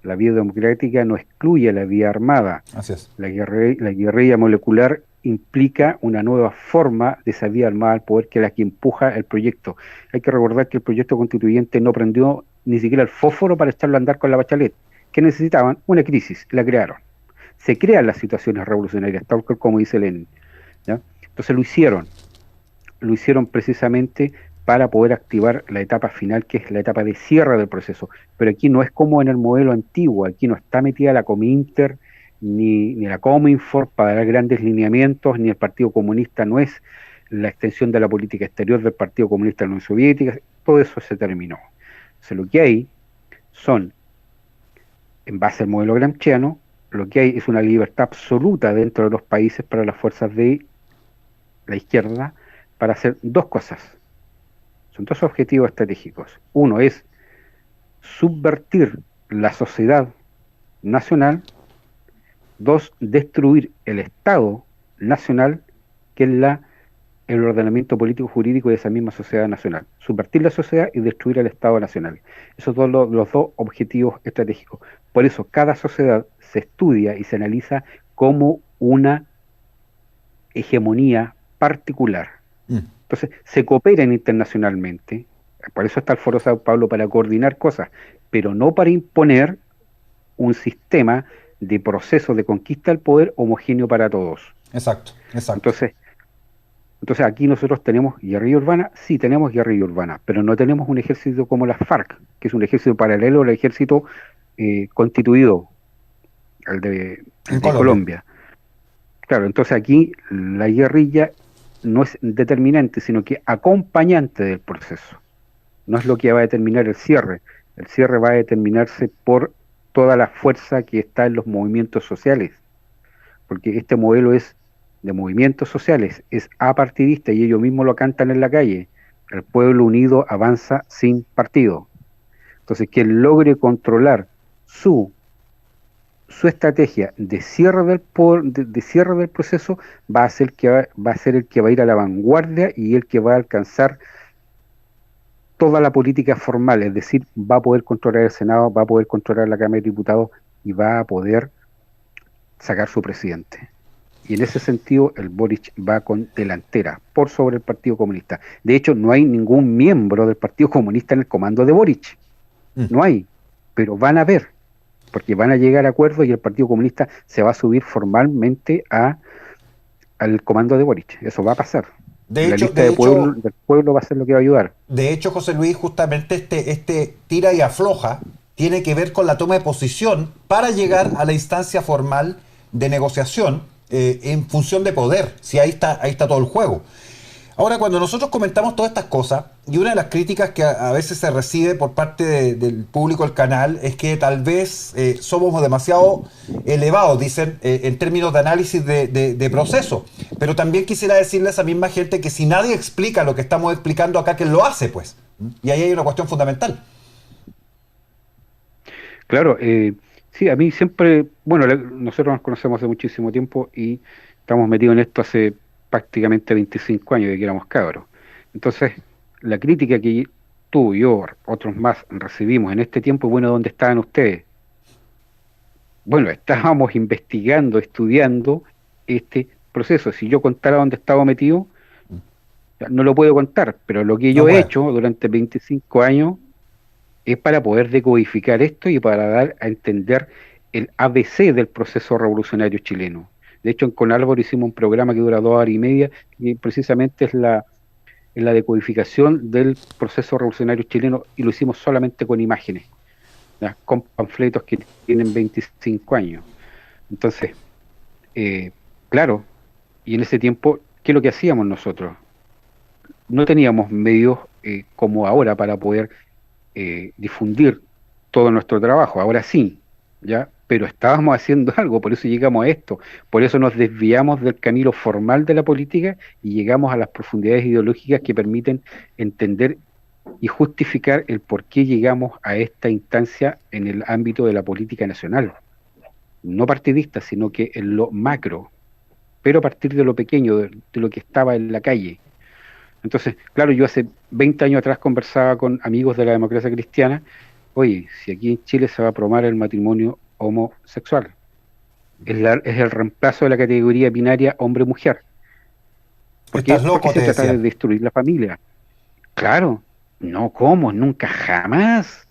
La vía democrática no excluye la vía armada. Así es. La guerrilla molecular implica una nueva forma de esa vía armada al poder, que es la que empuja el proyecto. Hay que recordar que el proyecto constituyente no prendió ni siquiera el fósforo para echarlo a andar con la Bachelet, que necesitaban una crisis, la crearon. Se crean las situaciones revolucionarias, tal como dice Lenin, ¿ya? Entonces lo hicieron precisamente para poder activar la etapa final, que es la etapa de cierre del proceso. Pero aquí no es como en el modelo antiguo, aquí no está metida la Cominter, ni la Cominform para dar grandes lineamientos, ni el Partido Comunista no es la extensión de la política exterior del Partido Comunista de la Unión Soviética, todo eso se terminó. Entonces lo que hay son, en base al modelo gramsciano, lo que hay es una libertad absoluta dentro de los países para las fuerzas de la izquierda para hacer dos cosas. Son dos objetivos estratégicos. Uno es subvertir la sociedad nacional. Dos, destruir el Estado nacional, que es el ordenamiento político jurídico de esa misma sociedad nacional. Subvertir la sociedad y destruir el Estado nacional. Esos son los dos objetivos estratégicos. Por eso cada sociedad se estudia y se analiza como una hegemonía particular. Entonces, se cooperan internacionalmente, por eso está el Foro Sao Paulo, para coordinar cosas, pero no para imponer un sistema de proceso de conquista del poder homogéneo para todos. Exacto. Entonces aquí nosotros tenemos guerrilla urbana, sí tenemos guerrilla urbana, pero no tenemos un ejército como la FARC, que es un ejército paralelo al ejército constituido, al de Colombia. Claro, entonces aquí la guerrilla no es determinante, sino que acompañante del proceso. No es lo que va a determinar el cierre. El cierre va a determinarse por toda la fuerza que está en los movimientos sociales, porque este modelo es de movimientos sociales, es apartidista, y ellos mismos lo cantan en la calle: el pueblo unido avanza sin partido. Entonces, quien logre controlar su estrategia de cierre del proceso va a ser el que va a ir a la vanguardia y el que va a alcanzar toda la política formal, es decir, va a poder controlar el Senado, va a poder controlar la Cámara de Diputados y va a poder sacar su presidente. Y en ese sentido el Boric va con delantera por sobre el Partido Comunista. De hecho, no hay ningún miembro del Partido Comunista en el comando de Boric. No hay, pero van a ver, porque van a llegar a acuerdos y el Partido Comunista se va a subir formalmente al comando de Boric. Eso va a pasar. La lista del pueblo va a ser lo que va a ayudar. De hecho, José Luis, justamente este tira y afloja tiene que ver con la toma de posición para llegar a la instancia formal de negociación en función de poder. Sí, ahí está todo el juego. Ahora, cuando nosotros comentamos todas estas cosas, y una de las críticas que a veces se recibe por parte del público del canal es que tal vez somos demasiado elevados, dicen, en términos de análisis de proceso. Pero también quisiera decirle a esa misma gente que si nadie explica lo que estamos explicando acá, ¿quién lo hace, pues? Y ahí hay una cuestión fundamental. Claro, sí, a mí siempre, bueno, nosotros nos conocemos hace muchísimo tiempo y estamos metidos en esto hace prácticamente 25 años de que éramos cabros. Entonces, la crítica que tú, yo, otros más recibimos en este tiempo, bueno, ¿dónde estaban ustedes? Bueno, estábamos investigando, estudiando este proceso. Si yo contara dónde estaba metido, no lo puedo contar, pero lo que yo he hecho durante 25 años es para poder decodificar esto y para dar a entender el ABC del proceso revolucionario chileno. De hecho, con Álvaro hicimos un programa que dura 2 horas y media y precisamente es en la decodificación del proceso revolucionario chileno y lo hicimos solamente con imágenes, ¿ya? Con panfletos que tienen 25 años. Entonces, claro, y en ese tiempo, ¿qué es lo que hacíamos nosotros? No teníamos medios como ahora para poder difundir todo nuestro trabajo, ahora sí, ¿ya? Pero estábamos haciendo algo, por eso llegamos a esto, por eso nos desviamos del camino formal de la política y llegamos a las profundidades ideológicas que permiten entender y justificar el por qué llegamos a esta instancia en el ámbito de la política nacional, no partidista, sino que en lo macro, pero a partir de lo pequeño, de lo que estaba en la calle. Entonces, claro, yo hace 20 años atrás conversaba con amigos de la democracia cristiana, oye, si aquí en Chile se va a promover el matrimonio homosexual, es el reemplazo de la categoría binaria hombre-mujer. ¿Por qué se trata de destruir la familia? Claro, no, ¿cómo? Nunca, jamás.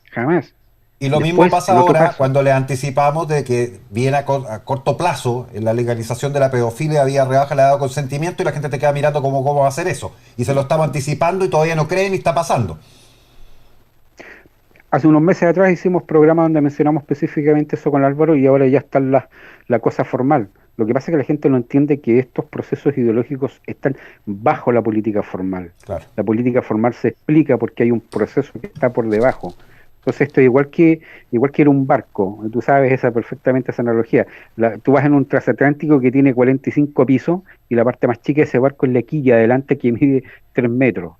Y lo mismo pasa ahora cuando le anticipamos de que viene a corto plazo en la legalización de la pedofilia, vía rebaja la edad de consentimiento, y la gente te queda mirando cómo va a hacer eso. Y se lo estamos anticipando y todavía no creen y está pasando. Hace unos meses atrás hicimos programas donde mencionamos específicamente eso con Álvaro y ahora ya está la cosa formal. Lo que pasa es que la gente no entiende que estos procesos ideológicos están bajo la política formal. Claro. La política formal se explica porque hay un proceso que está por debajo. Entonces esto es igual que era un barco, tú sabes perfectamente esa analogía. Tú vas en un transatlántico que tiene 45 pisos y la parte más chica de ese barco es la quilla adelante que mide 3 metros.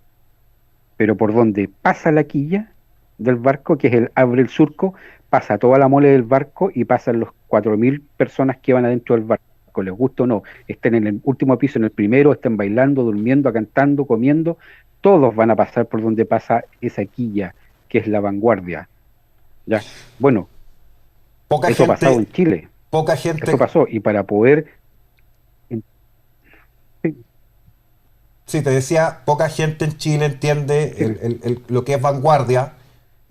Pero por donde pasa la quilla del barco, que es abre el surco, pasa toda la mole del barco y pasan los 4.000 personas que van adentro del barco, les gusta o no, estén en el último piso, en el primero, estén bailando, durmiendo, cantando, comiendo, todos van a pasar por donde pasa esa quilla, que es la vanguardia. ¿Ya? Bueno, eso ha pasado en Chile. Poca gente. Eso pasó, y para poder... Sí, te decía, poca gente en Chile entiende lo que es vanguardia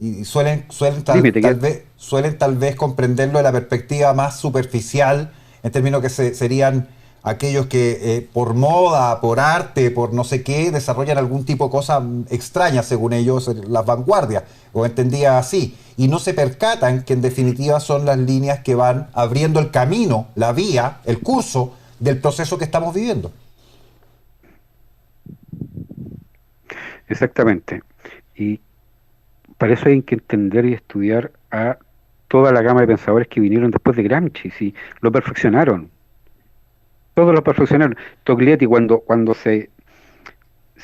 y suelen tal vez comprenderlo de la perspectiva más superficial, en términos que serían aquellos que por moda, por arte, por no sé qué, desarrollan algún tipo de cosa extraña, según ellos, las vanguardias, o entendía así, y no se percatan que en definitiva son las líneas que van abriendo el camino, la vía, el curso del proceso que estamos viviendo. Exactamente, y para eso hay que entender y estudiar a toda la gama de pensadores que vinieron después de Gramsci, ¿sí? Lo perfeccionaron. Todos lo perfeccionaron. Togliatti, cuando se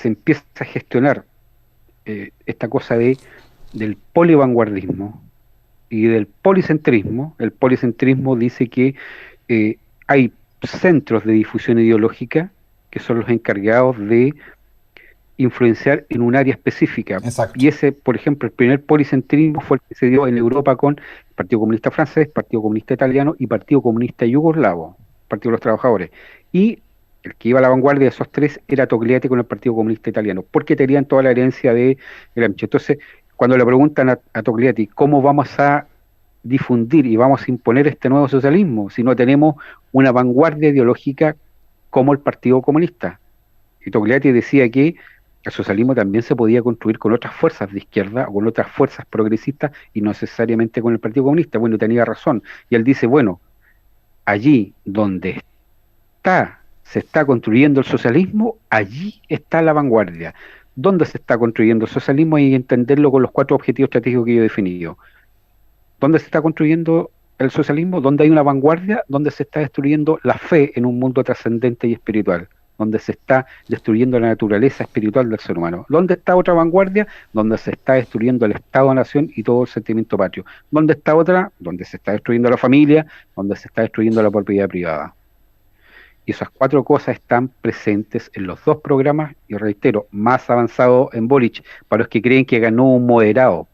empieza a gestionar esta cosa del polivanguardismo y del policentrismo, el policentrismo dice que hay centros de difusión ideológica que son los encargados de influenciar en un área específica. Exacto. Y ese, por ejemplo, el primer policentrismo fue el que se dio en Europa con el Partido Comunista Francés, Partido Comunista Italiano y Partido Comunista Yugoslavo, Partido de los Trabajadores. Y el que iba a la vanguardia de esos tres era Togliatti con el Partido Comunista Italiano, porque tenían toda la herencia de Gramsci. Entonces, cuando le preguntan a Togliatti cómo vamos a difundir y vamos a imponer este nuevo socialismo si no tenemos una vanguardia ideológica como el Partido Comunista, y Togliatti decía que el socialismo también se podía construir con otras fuerzas de izquierda o con otras fuerzas progresistas y no necesariamente con el Partido Comunista. Bueno, tenía razón. Y él dice, bueno, allí donde se está construyendo el socialismo, allí está la vanguardia. ¿Dónde se está construyendo el socialismo? Hay que entenderlo con los 4 objetivos estratégicos que yo he definido. ¿Dónde se está construyendo el socialismo? Donde hay una vanguardia, donde se está destruyendo la fe en un mundo trascendente y espiritual, donde se está destruyendo la naturaleza espiritual del ser humano. ¿Dónde está otra vanguardia? Donde se está destruyendo el Estado-Nación y todo el sentimiento patrio. ¿Dónde está otra? Donde se está destruyendo la familia, donde se está destruyendo la propiedad privada. Y esas 4 cosas están presentes en los 2 programas, y reitero, más avanzado en Boric, para los que creen que ganó un moderado.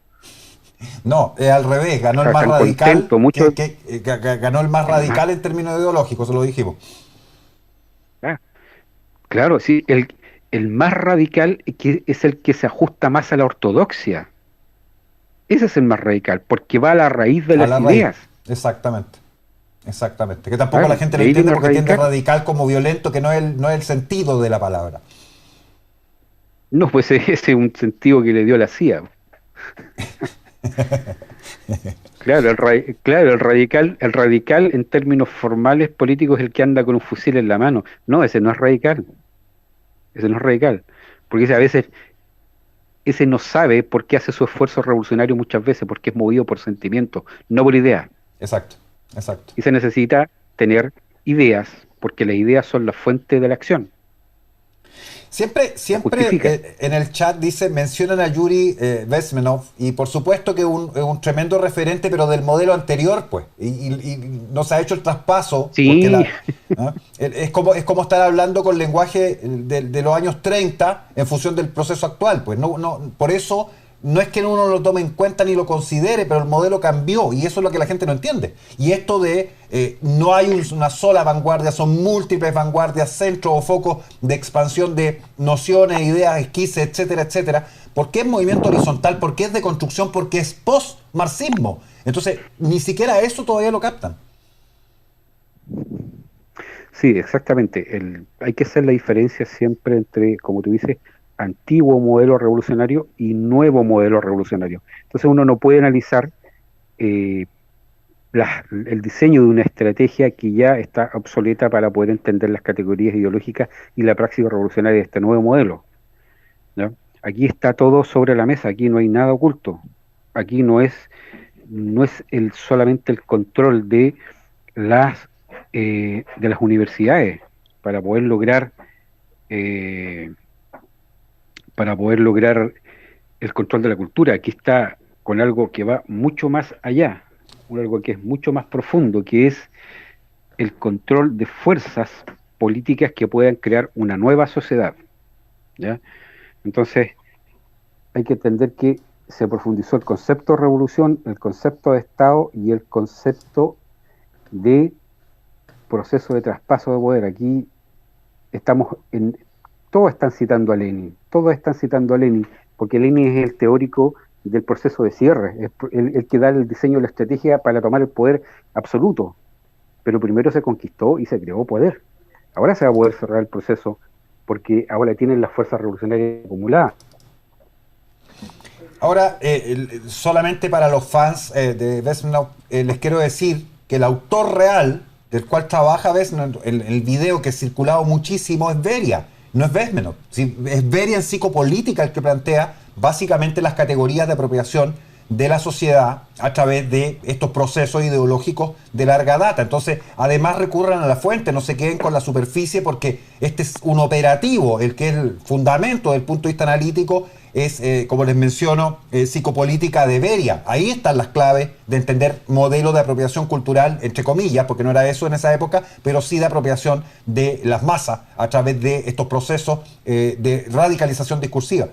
No, es al revés, ganó el más radical, ganó el más radical en términos ideológicos, se lo dijimos. Claro, sí, el más radical que es el que se ajusta más a la ortodoxia. Ese es el más radical, porque va a la raíz de las ideas. Exactamente. Que tampoco la gente lo entiende, porque entiende radical como violento, que no es el sentido de la palabra. No, pues ese es un sentido que le dio la CIA. Claro, el radical en términos formales políticos es el que anda con un fusil en la mano. No, ese no es radical, ese no es radical, porque ese a veces ese no sabe por qué hace su esfuerzo revolucionario muchas veces, porque es movido por sentimientos, no por ideas. Exacto, exacto. Y se necesita tener ideas, porque las ideas son la fuente de la acción. Siempre en el chat mencionan a Yuri Bezmenov, y por supuesto que es un tremendo referente, pero del modelo anterior, pues, y no se ha hecho el traspaso, porque Sí, ¿ah? Es como estar hablando con lenguaje de los años 30 en función del proceso actual, pues, por eso no es que uno lo tome en cuenta ni lo considere, pero el modelo cambió, y eso es lo que la gente no entiende. Y esto de no hay una sola vanguardia, son múltiples vanguardias, centros o focos de expansión de nociones, ideas, esquises, etcétera, etcétera. ¿Por qué es movimiento horizontal? ¿Por qué es de construcción? Porque es post-marxismo. Entonces, ni siquiera eso todavía lo captan. sí, exactamente. Hay que hacer la diferencia siempre entre, como tú dices, antiguo modelo revolucionario y nuevo modelo revolucionario. Entonces uno no puede analizar eh, el diseño de una estrategia que ya está obsoleta para poder entender las categorías ideológicas y la praxis revolucionaria de este nuevo modelo, ¿ya? Aquí está todo sobre la mesa, aquí no hay nada oculto, aquí no es solamente el control de las universidades para poder lograr eh, el control de la cultura. Aquí está con algo que va mucho más allá, algo que es mucho más profundo, que es el control de fuerzas políticas que puedan crear una nueva sociedad, ¿ya? Entonces, hay que entender que se profundizó el concepto de revolución, el concepto de Estado y el concepto de proceso de traspaso de poder. Aquí todos están citando a Lenin, porque Lenin es el teórico del proceso de cierre, es el que da el diseño de la estrategia para tomar el poder absoluto, pero primero se conquistó y se creó poder. Ahora se va a poder cerrar el proceso, porque ahora tienen las fuerzas revolucionarias acumuladas. Ahora, solamente para los fans de Bezmenov, les quiero decir que el autor real del cual trabaja Bezmenov, el video que ha circulado muchísimo, es Beria, no es Bezmenov. Sí, es Beria en psicopolítica el que plantea básicamente las categorías de apropiación de la sociedad a través de estos procesos ideológicos de larga data. Entonces, además recurran a la fuente, no se queden con la superficie, porque este es un operativo, el que es el fundamento desde el punto de vista analítico es, como les menciono, psicopolítica de Beria. Ahí están las claves de entender modelo de apropiación cultural, entre comillas, porque no era eso en esa época, pero sí de apropiación de las masas a través de estos procesos de radicalización discursiva.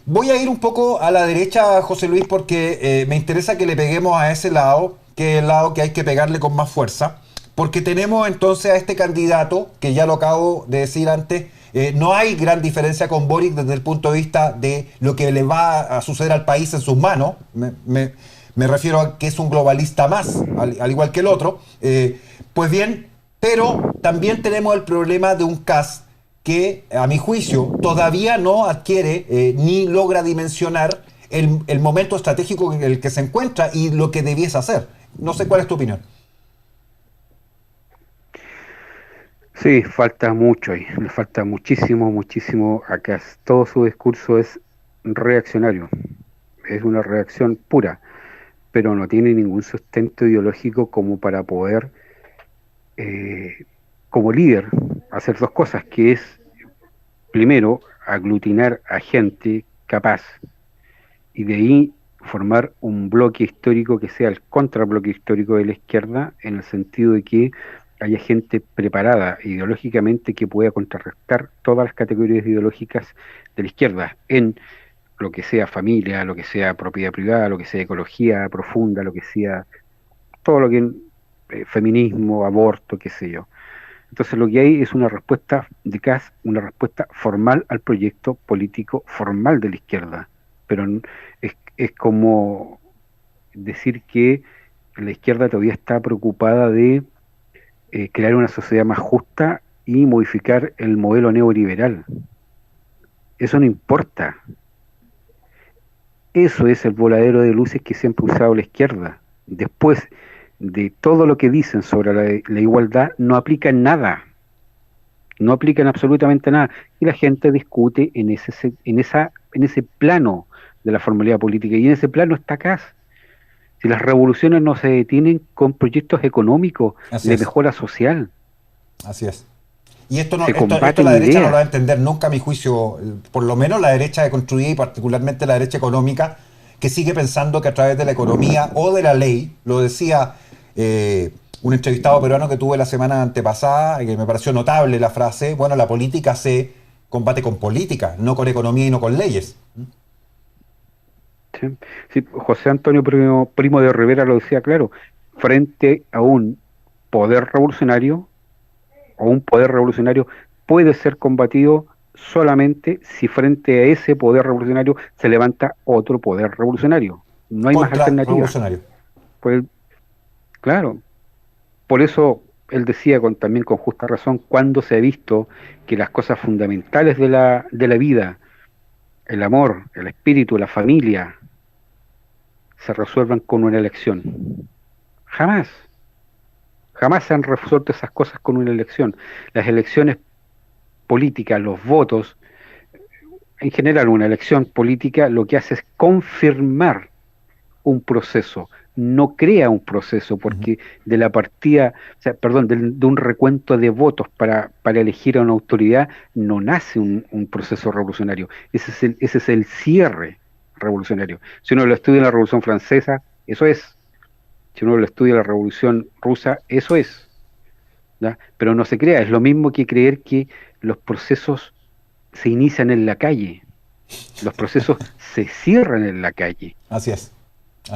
Voy a ir un poco a la derecha, José Luis, porque me interesa que le peguemos a ese lado, que es el lado que hay que pegarle con más fuerza, porque tenemos entonces a este candidato, que ya lo acabo de decir antes, no hay gran diferencia con Boric desde el punto de vista de lo que le va a suceder al país en sus manos. Me refiero a que es un globalista más, al igual que el otro. Pues bien, pero también tenemos el problema de un Kast que, a mi juicio, todavía no adquiere ni logra dimensionar el momento estratégico en el que se encuentra y lo que debiese hacer. No sé cuál es tu opinión. Sí, falta mucho ahí, le falta muchísimo acá. Todo su discurso es reaccionario, es una reacción pura, pero no tiene ningún sustento ideológico como para poder, como líder, hacer dos cosas, que es, primero, aglutinar a gente capaz, y de ahí formar un bloque histórico que sea el contrabloque histórico de la izquierda, en el sentido de que haya gente preparada ideológicamente que pueda contrarrestar todas las categorías ideológicas de la izquierda, en lo que sea familia, lo que sea propiedad privada, lo que sea ecología profunda, lo que sea todo lo que feminismo, aborto, qué sé yo. Entonces lo que hay es una respuesta de Kast, una respuesta formal al proyecto político formal de la izquierda, pero es como decir que la izquierda todavía está preocupada de crear una sociedad más justa y modificar el modelo neoliberal. Eso no importa. Eso es el voladero de luces que siempre ha usado la izquierda. Después de todo lo que dicen sobre la igualdad, no aplican nada. No aplican absolutamente nada. Y la gente discute en ese plano de la formalidad política. Y en ese plano está Kast. Si las revoluciones no se detienen con proyectos económicos de mejora social. Así es. Y esto la derecha no lo va a entender nunca, a mi juicio, por lo menos la derecha deconstruida y particularmente la derecha económica, que sigue pensando que a través de la economía o de la ley, lo decía un entrevistado peruano que tuve la semana antepasada, que me pareció notable la frase, bueno, la política se combate con política, no con economía y no con leyes. Sí, José Antonio Primo de Rivera lo decía claro, frente a un poder revolucionario, o un poder revolucionario puede ser combatido solamente si frente a ese poder revolucionario se levanta otro poder revolucionario. No hay más alternativa. Pues, claro, por eso él decía también con justa razón, cuando se ha visto que las cosas fundamentales de la vida, el amor, el espíritu, la familia, se resuelvan con una elección. Jamás se han resuelto esas cosas con una elección. Las elecciones políticas, los votos, en general una elección política lo que hace es confirmar un proceso, no crea un proceso, porque de la partida, de un recuento de votos para elegir a una autoridad no nace un proceso revolucionario. Ese es el cierre revolucionario. Si uno lo estudia en la Revolución Francesa, eso es. Si uno lo estudia en la Revolución Rusa, eso es. ¿Ya? Pero no se crea, es lo mismo que creer que los procesos se inician en la calle. Los procesos se cierran en la calle. Así es.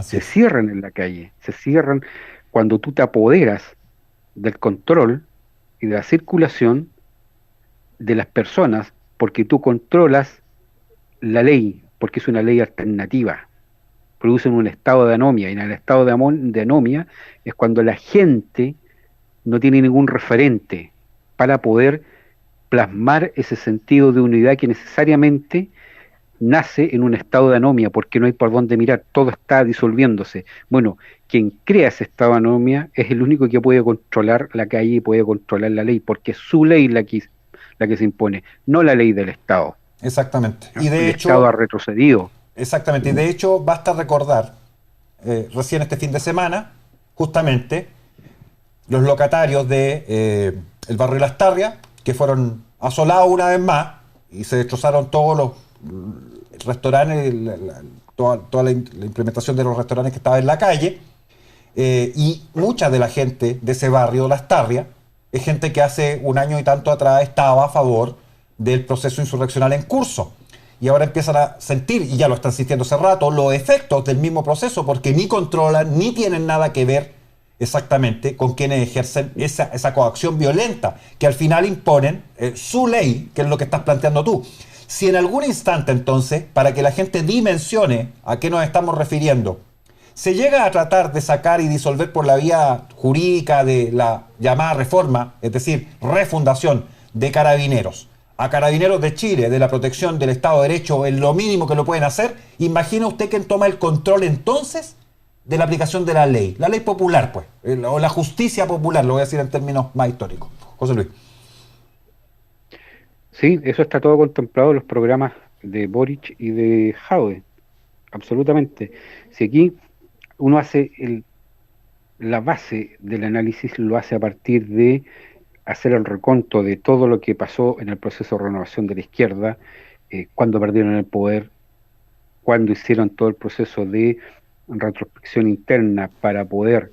Cierran en la calle. Se cierran cuando tú te apoderas del control y de la circulación de las personas, porque tú controlas la ley, porque es una ley alternativa. Producen un estado de anomia, y en el estado de anomia es cuando la gente no tiene ningún referente para poder plasmar ese sentido de unidad que necesariamente nace en un estado de anomia, porque no hay por dónde mirar, todo está disolviéndose. Bueno, quien crea ese estado de anomia es el único que puede controlar la calle y puede controlar la ley, porque es su ley la que se impone, no la ley del Estado. Exactamente. Y de hecho, el Estado ha retrocedido. Exactamente, y de hecho basta recordar, recién este fin de semana, justamente, los locatarios de el barrio Lastarria, que fueron asolados una vez más, y se destrozaron todos los restaurantes, toda la implementación de los restaurantes que estaban en la calle, y mucha de la gente de ese barrio Lastarria es gente que hace un año y tanto atrás estaba a favor del proceso insurreccional en curso. Y ahora empiezan a sentir, y ya lo están sintiendo hace rato, los efectos del mismo proceso, porque ni controlan, ni tienen nada que ver exactamente con quienes ejercen esa coacción violenta, que al final imponen su ley, que es lo que estás planteando tú. Si en algún instante, entonces, para que la gente dimensione a qué nos estamos refiriendo, se llega a tratar de sacar y disolver por la vía jurídica de la llamada reforma, es decir, refundación de Carabineros, a Carabineros de Chile, de la protección del Estado de Derecho, en lo mínimo que lo pueden hacer, imagina usted quién toma el control entonces de la aplicación de la ley popular, pues, o la justicia popular, lo voy a decir en términos más históricos. José Luis. Sí, eso está todo contemplado en los programas de Boric y de Jadwe, absolutamente. Si aquí uno hace la base del análisis, lo hace a partir de hacer el reconto de todo lo que pasó en el proceso de renovación de la izquierda, cuando perdieron el poder, cuando hicieron todo el proceso de retrospección interna para poder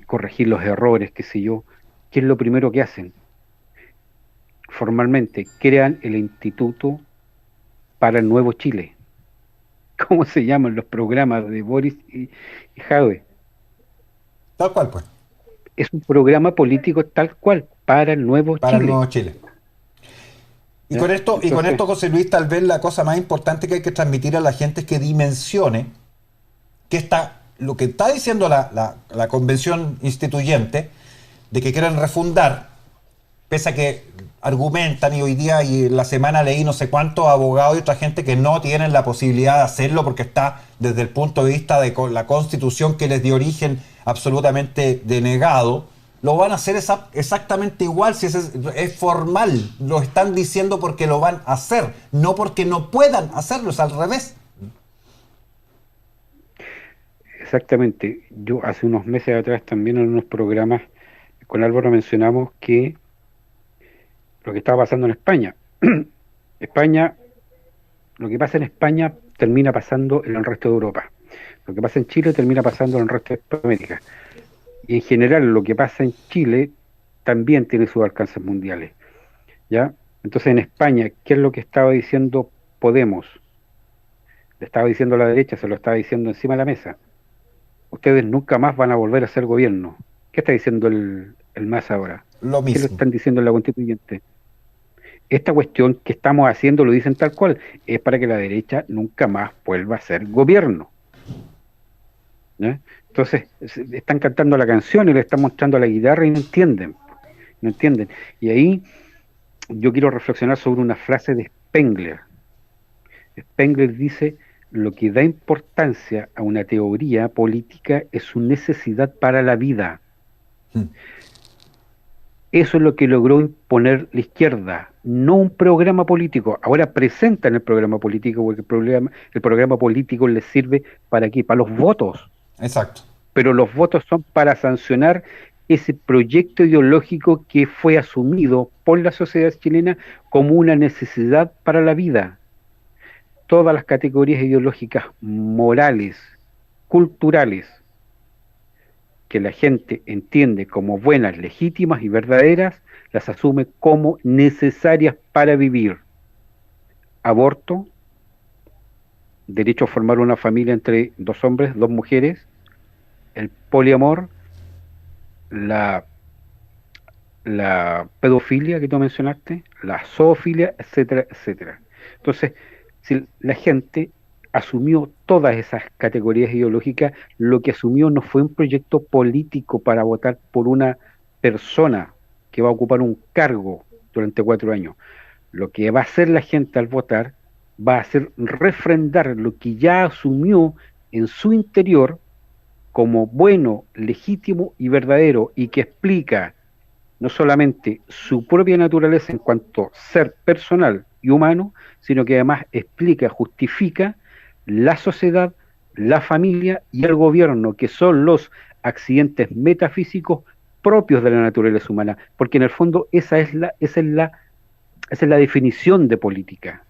corregir los errores, qué sé yo. ¿Qué es lo primero que hacen? Formalmente crean el Instituto para el Nuevo Chile. ¿Cómo se llaman los programas de Boris y Jadwe? Tal cual, pues. Es un programa político tal cual, para el Nuevo para Chile. El Nuevo Chile. Y con esto, José Luis, tal vez la cosa más importante que hay que transmitir a la gente es que dimensione que lo que está diciendo la convención instituyente de que quieren refundar pese a que argumentan, y hoy día y en la semana leí no sé cuántos abogados y otra gente que no tienen la posibilidad de hacerlo porque está desde el punto de vista de la Constitución que les dio origen absolutamente denegado, lo van a hacer exactamente igual, si es formal, lo están diciendo porque lo van a hacer, no porque no puedan hacerlo, es al revés. Exactamente. Yo hace unos meses atrás también en unos programas con Álvaro mencionamos que lo que estaba pasando en España. España, lo que pasa en España termina pasando en el resto de Europa. Lo que pasa en Chile termina pasando en el resto de América. Y en general lo que pasa en Chile también tiene sus alcances mundiales. ¿Ya? Entonces en España, ¿qué es lo que estaba diciendo Podemos? Le estaba diciendo a la derecha, se lo estaba diciendo encima de la mesa. Ustedes nunca más van a volver a ser gobierno. ¿Qué está diciendo el MAS ahora? Lo mismo. ¿Qué lo están diciendo en la constituyente? Esta cuestión que estamos haciendo, lo dicen tal cual, es para que la derecha nunca más vuelva a ser gobierno. ¿Ya? Entonces, están cantando la canción y le están mostrando la guitarra y no entienden. No entienden. Y ahí yo quiero reflexionar sobre una frase de Spengler. Spengler dice: lo que da importancia a una teoría política es su necesidad para la vida. Eso es lo que logró imponer la izquierda, no un programa político. Ahora presentan el programa político porque el programa político les sirve ¿para qué? Para los votos. Exacto. Pero los votos son para sancionar ese proyecto ideológico que fue asumido por la sociedad chilena como una necesidad para la vida. Todas las categorías ideológicas morales, culturales, que la gente entiende como buenas, legítimas y verdaderas, las asume como necesarias para vivir. Aborto, derecho a formar una familia entre 2 hombres, 2 mujeres, el poliamor, la pedofilia que tú mencionaste, la zoofilia, etcétera, etcétera. Entonces, si la gente asumió todas esas categorías ideológicas, lo que asumió no fue un proyecto político para votar por una persona que va a ocupar un cargo durante 4 años. Lo que va a hacer la gente al votar va a hacer refrendar lo que ya asumió en su interior como bueno, legítimo y verdadero, y que explica no solamente su propia naturaleza en cuanto a ser personal y humano, sino que además explica, justifica la sociedad, la familia y el gobierno, que son los accidentes metafísicos propios de la naturaleza humana, porque en el fondo esa es la definición de política.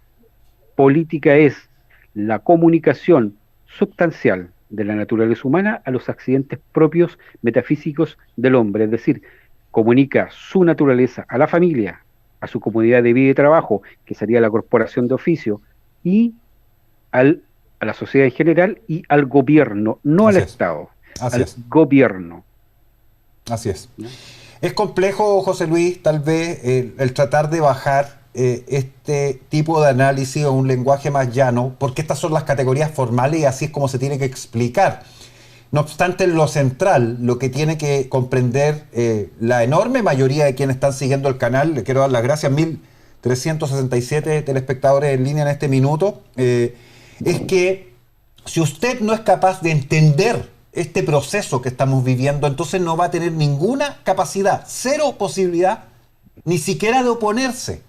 Política es la comunicación sustancial de la naturaleza humana a los accidentes propios metafísicos del hombre, es decir, comunica su naturaleza a la familia, a su comunidad de vida y trabajo, que sería la corporación de oficio, y a la sociedad en general y al gobierno, no al Estado, al gobierno. Así es. ¿No? Es complejo, José Luis, tal vez el tratar de bajar este tipo de análisis a un lenguaje más llano, porque estas son las categorías formales y así es como se tiene que explicar. No obstante, en lo central, lo que tiene que comprender la enorme mayoría de quienes están siguiendo el canal, le quiero dar las gracias, 1.367 telespectadores en línea en este minuto, es que si usted no es capaz de entender este proceso que estamos viviendo, entonces no va a tener ninguna capacidad, 0 posibilidad, ni siquiera de oponerse.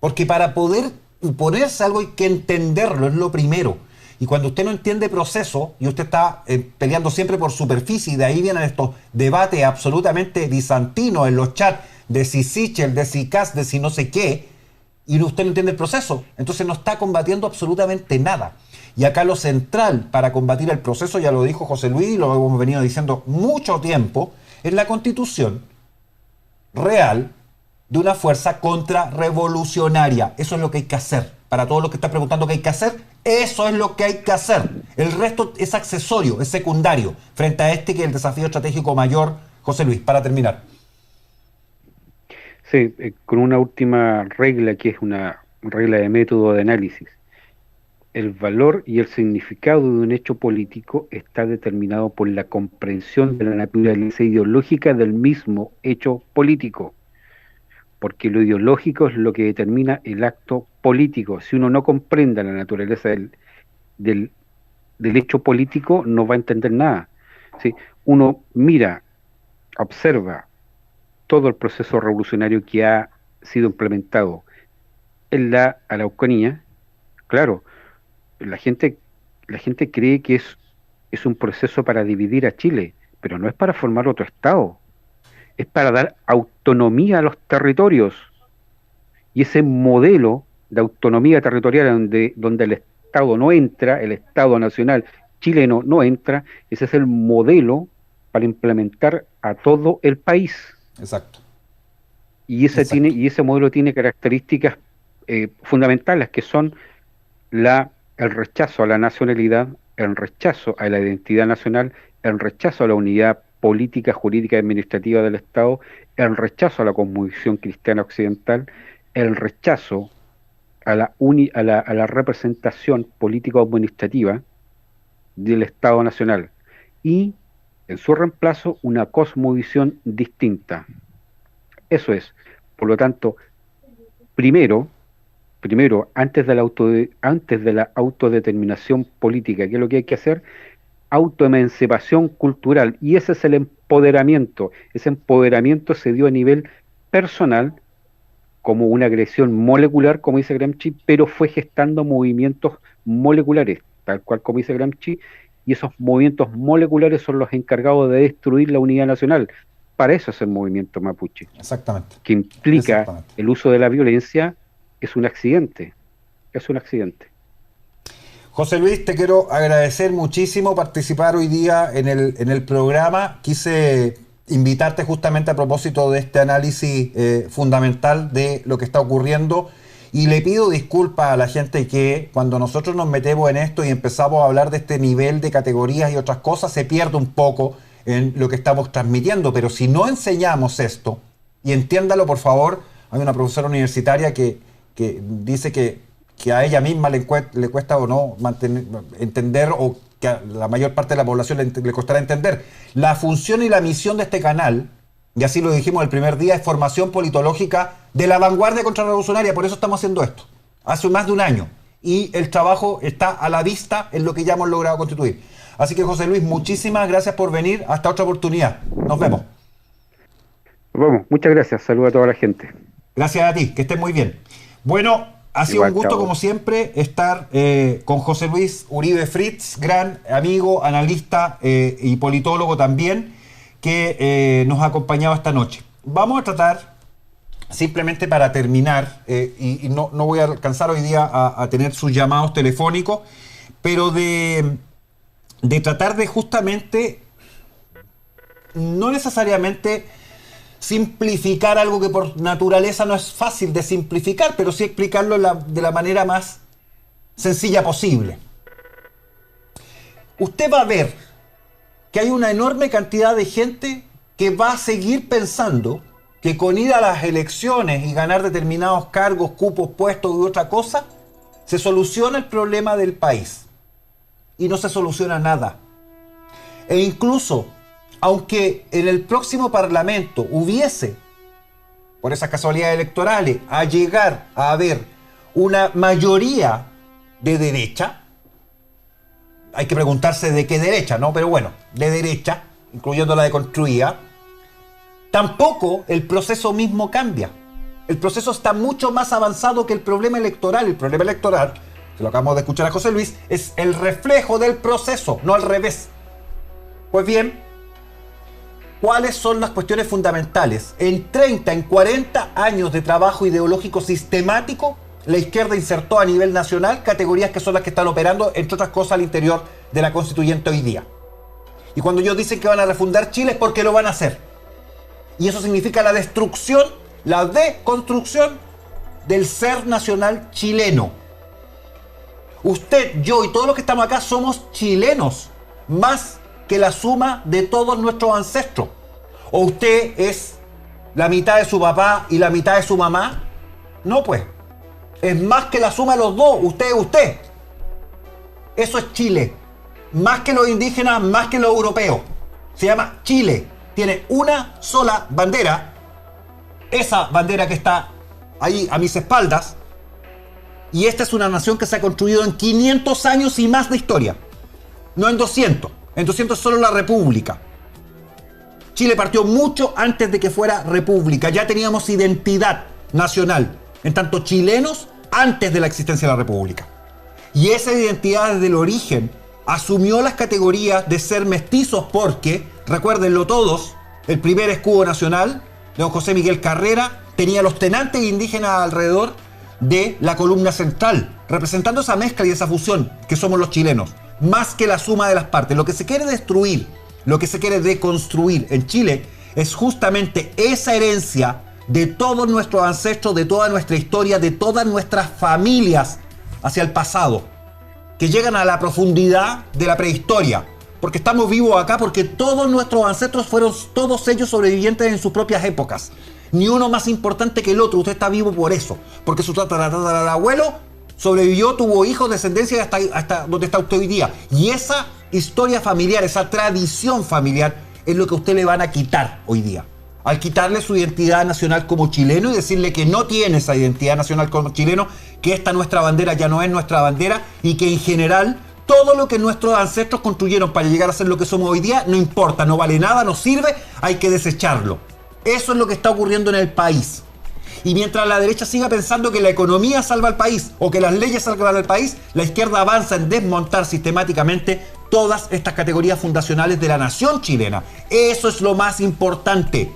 Porque para poder oponerse a algo hay que entenderlo, es lo primero. Y cuando usted no entiende proceso, y usted está peleando siempre por superficie, y de ahí vienen estos debates absolutamente bizantinos en los chats, de si Sichel, de si Kass, de si no sé qué, y usted no entiende el proceso, entonces no está combatiendo absolutamente nada. Y acá lo central para combatir el proceso, ya lo dijo José Luis, y lo hemos venido diciendo mucho tiempo, es la constitución real de una fuerza contrarrevolucionaria. Eso es lo que hay que hacer. Para todos los que están preguntando qué hay que hacer, eso es lo que hay que hacer. El resto es accesorio, es secundario, frente a este que es el desafío estratégico mayor. José Luis, para terminar. Sí, con una última regla que es una regla de método de análisis. El valor y el significado de un hecho político está determinado por la comprensión de la naturaleza ideológica del mismo hecho político. porque lo ideológico es lo que determina el acto político. Si uno no comprende la naturaleza del hecho político, no va a entender nada. ¿Sí? Uno mira, observa todo el proceso revolucionario que ha sido implementado en la Araucanía. Claro, la gente cree que es un proceso para dividir a Chile, pero no es para formar otro Estado, es para dar autonomía a los territorios. Y ese modelo de autonomía territorial donde el Estado no entra, el Estado nacional chileno no entra, ese es el modelo para implementar a todo el país. Exacto. Y ese modelo tiene características fundamentales, que son el rechazo a la nacionalidad, el rechazo a la identidad nacional, el rechazo a la unidad política, jurídica y administrativa del Estado, el rechazo a la cosmovisión cristiana occidental, el rechazo a la representación político-administrativa del Estado nacional, y en su reemplazo una cosmovisión distinta. Eso es. Por lo tanto, primero, antes de la autodeterminación política, ¿qué es lo que hay que hacer? Autoemancipación cultural, y ese es el empoderamiento. Ese empoderamiento se dio a nivel personal, como una agresión molecular, como dice Gramsci, pero fue gestando movimientos moleculares, tal cual como dice Gramsci, y esos movimientos moleculares son los encargados de destruir la unidad nacional. Para eso es el movimiento mapuche. Exactamente. Que implica el uso de la violencia. Es un accidente. Es un accidente. José Luis, te quiero agradecer muchísimo participar hoy día en el programa. Quise invitarte justamente a propósito de este análisis fundamental de lo que está ocurriendo, y le pido disculpas a la gente que cuando nosotros nos metemos en esto y empezamos a hablar de este nivel de categorías y otras cosas, se pierde un poco en lo que estamos transmitiendo. Pero si no enseñamos esto, y entiéndalo por favor, hay una profesora universitaria que dice que a ella misma le cuesta o no entender, o que a la mayor parte de la población le costará entender. La función y la misión de este canal, y así lo dijimos el primer día, es formación politológica de la vanguardia contrarrevolucionaria. Por eso estamos haciendo esto, hace más de un año. Y el trabajo está a la vista en lo que ya hemos logrado constituir. Así que, José Luis, muchísimas gracias por venir. Hasta otra oportunidad. Nos vemos. Nos vemos. Muchas gracias. Saludos a toda la gente. Gracias a ti. Que estés muy bien. Bueno, ha sido un gusto, como siempre, estar con José Luis Uribe Fritz, gran amigo, analista y politólogo también, que nos ha acompañado esta noche. Vamos a tratar, simplemente para terminar, y no voy a alcanzar hoy día a tener sus llamados telefónicos, pero de tratar de justamente, no necesariamente simplificar algo que por naturaleza no es fácil de simplificar, pero sí explicarlo de la manera más sencilla posible. Usted va a ver que hay una enorme cantidad de gente que va a seguir pensando que con ir a las elecciones y ganar determinados cargos, cupos, puestos y otra cosa, se soluciona el problema del país. Y no se soluciona nada. E incluso, aunque en el próximo Parlamento hubiese, por esas casualidades electorales, a llegar a haber una mayoría de derecha, hay que preguntarse de qué derecha, ¿no? Pero bueno, de derecha, incluyendo la deconstruida, tampoco el proceso mismo cambia. El proceso está mucho más avanzado que el problema electoral. El problema electoral, que lo acabamos de escuchar a José Luis, es el reflejo del proceso, no al revés. Pues bien, ¿cuáles son las cuestiones fundamentales? En 30, en 40 años de trabajo ideológico sistemático, la izquierda insertó a nivel nacional categorías que son las que están operando, entre otras cosas, al interior de la constituyente hoy día. Y cuando ellos dicen que van a refundar Chile es porque lo van a hacer. Y eso significa la destrucción, la deconstrucción del ser nacional chileno. Usted, yo y todos los que estamos acá somos chilenos, más que la suma de todos nuestros ancestros. ¿O usted es la mitad de su papá y la mitad de su mamá? No, pues. Es más que la suma de los dos. Usted es usted. Eso es Chile. Más que los indígenas, más que los europeos. Se llama Chile. Tiene una sola bandera esa bandera que está ahí a mis espaldas. Y esta es una nación que se ha construido en 500 años y más de historia. No en 200. En 200 solo la república. Chile partió mucho antes de que fuera república. Ya teníamos identidad nacional, en tanto chilenos, antes de la existencia de la república. Y esa identidad desde el origen asumió las categorías de ser mestizos porque, recuérdenlo todos, el primer escudo nacional de don José Miguel Carrera tenía los tenantes indígenas alrededor de la columna central, representando esa mezcla y esa fusión que somos los chilenos, más que la suma de las partes. Lo que se quiere destruir, lo que se quiere deconstruir en Chile es justamente esa herencia de todos nuestros ancestros, de toda nuestra historia, de todas nuestras familias hacia el pasado, que llegan a la profundidad de la prehistoria, porque estamos vivos acá porque todos nuestros ancestros fueron todos ellos sobrevivientes en sus propias épocas. Ni uno más importante que el otro. Usted está vivo por eso, porque su tatarabuelo sobrevivió, tuvo hijos, descendencia hasta donde está usted hoy día. Y esa historia familiar, esa tradición familiar es lo que a usted le van a quitar hoy día. Al quitarle su identidad nacional como chileno y decirle que no tiene esa identidad nacional como chileno, que esta nuestra bandera ya no es nuestra bandera y que en general todo lo que nuestros ancestros construyeron para llegar a ser lo que somos hoy día no importa, no vale nada, no sirve, hay que desecharlo. Eso es lo que está ocurriendo en el país. Y mientras la derecha siga pensando que la economía salva al país o que las leyes salvan al país, la izquierda avanza en desmontar sistemáticamente todas estas categorías fundacionales de la nación chilena. Eso es lo más importante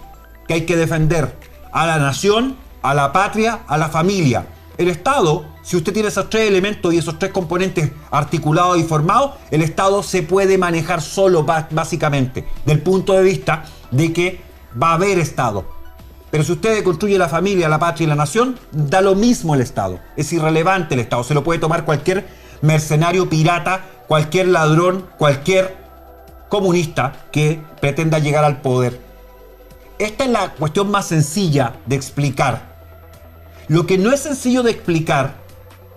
que hay que defender: a la nación, a la patria, a la familia. El Estado, si usted tiene esos tres elementos y esos tres componentes articulados y formados, el Estado se puede manejar solo, básicamente, del punto de vista de que va a haber Estado. Pero si usted construye la familia, la patria y la nación, da lo mismo el Estado. Es irrelevante el Estado. Se lo puede tomar cualquier mercenario pirata, cualquier ladrón, cualquier comunista que pretenda llegar al poder. Esta es la cuestión más sencilla de explicar. Lo que no es sencillo de explicar,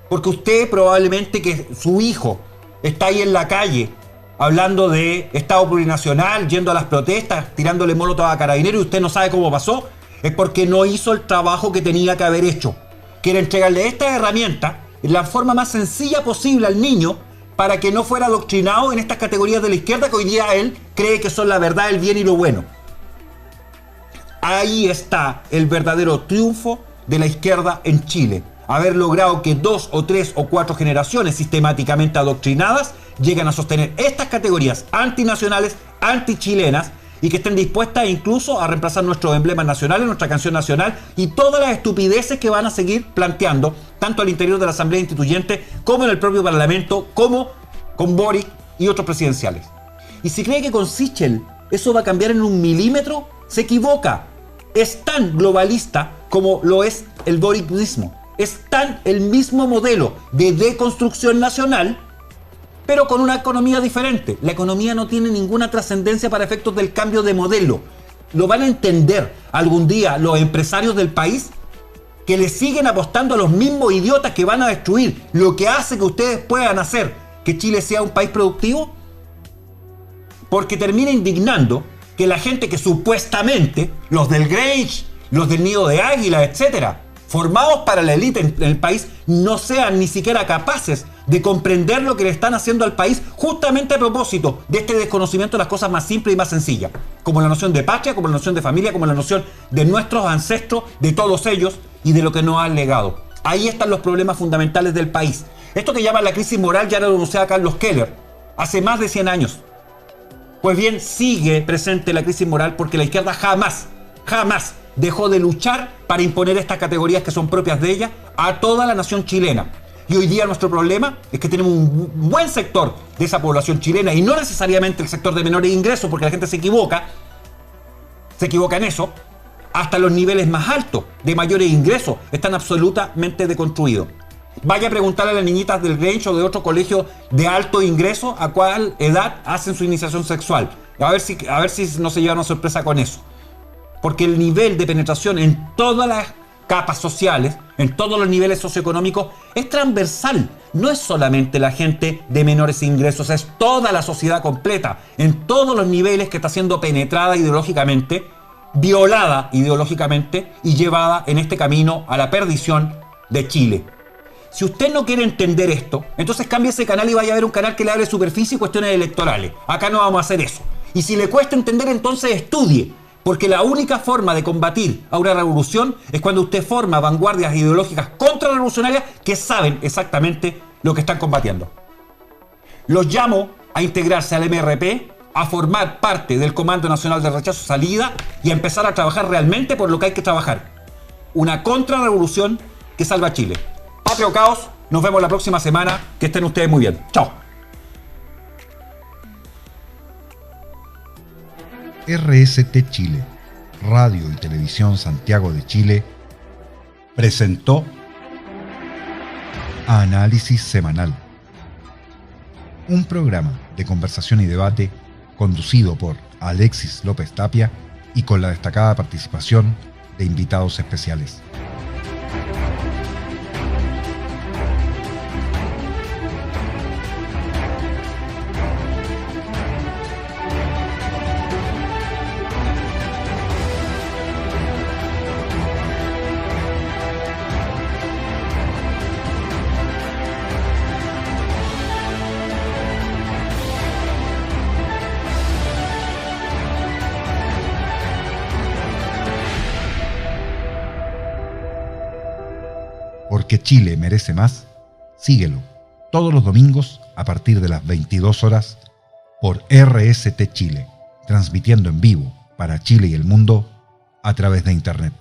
porque usted probablemente que su hijo está ahí en la calle hablando de Estado plurinacional, yendo a las protestas, tirándole molotov a carabineros y usted no sabe cómo pasó, es porque no hizo el trabajo que tenía que haber hecho. Quiere entregarle esta herramienta en la forma más sencilla posible al niño para que no fuera adoctrinado en estas categorías de la izquierda que hoy día él cree que son la verdad, el bien y lo bueno. Ahí está el verdadero triunfo de la izquierda en Chile. Haber logrado que 2 o 3 o 4 generaciones sistemáticamente adoctrinadas lleguen a sostener estas categorías antinacionales, antichilenas, y que estén dispuestas incluso a reemplazar nuestros emblemas nacionales, nuestra canción nacional y todas las estupideces que van a seguir planteando, tanto al interior de la Asamblea Instituyente como en el propio Parlamento, como con Boric y otros presidenciales. Y si cree que con Sichel eso va a cambiar en 1 milímetro, se equivoca. Es tan globalista como lo es el boricismo. Es tan el mismo modelo de deconstrucción nacional, pero con una economía diferente. La economía no tiene ninguna trascendencia para efectos del cambio de modelo. Lo van a entender algún día los empresarios del país, que le siguen apostando a los mismos idiotas que van a destruir lo que hace que ustedes puedan hacer que Chile sea un país productivo, porque termina indignando que la gente que supuestamente, los del Grange, los del Nido de Águila, etcétera, formados para la élite en el país, no sean ni siquiera capaces de comprender lo que le están haciendo al país, justamente a propósito de este desconocimiento de las cosas más simples y más sencillas, como la noción de patria, como la noción de familia, como la noción de nuestros ancestros, de todos ellos y de lo que nos han legado. Ahí están los problemas fundamentales del país. Esto que llaman la crisis moral ya lo denunciaba Carlos Keller hace más de 100 años. Pues bien, sigue presente la crisis moral porque la izquierda jamás dejó de luchar para imponer estas categorías que son propias de ella a toda la nación chilena. Y hoy día nuestro problema es que tenemos un buen sector de esa población chilena, y no necesariamente el sector de menores ingresos, porque la gente se equivoca en eso, hasta los niveles más altos de mayores ingresos están absolutamente deconstruidos. Vaya a preguntarle a las niñitas del Grange o de otro colegio de alto ingreso a cuál edad hacen su iniciación sexual. A ver si no se lleva una sorpresa con eso. Porque el nivel de penetración en todas las capas sociales, en todos los niveles socioeconómicos, es transversal. No es solamente la gente de menores ingresos, es toda la sociedad completa, en todos los niveles que está siendo penetrada ideológicamente violada ideológicamente y llevada en este camino a la perdición de Chile. Si usted no quiere entender esto, entonces cambie ese canal y vaya a ver un canal que le hable de superficie y cuestiones electorales. Acá no vamos a hacer eso. Y si le cuesta entender, entonces estudie. Porque la única forma de combatir a una revolución es cuando usted forma vanguardias ideológicas contrarrevolucionarias que saben exactamente lo que están combatiendo. Los llamo a integrarse al MRP, a formar parte del Comando Nacional de Rechazo Salida y a empezar a trabajar realmente por lo que hay que trabajar. Una contrarrevolución que salva a Chile. Patria o Caos, nos vemos la próxima semana. Que estén ustedes muy bien. Chao. RST Chile, Radio y Televisión Santiago de Chile, presentó Análisis Semanal, un programa de conversación y debate conducido por Alexis López Tapia y con la destacada participación de invitados especiales. Porque Chile merece más, síguelo todos los domingos a partir de las 22 horas por RST Chile, transmitiendo en vivo para Chile y el mundo a través de Internet.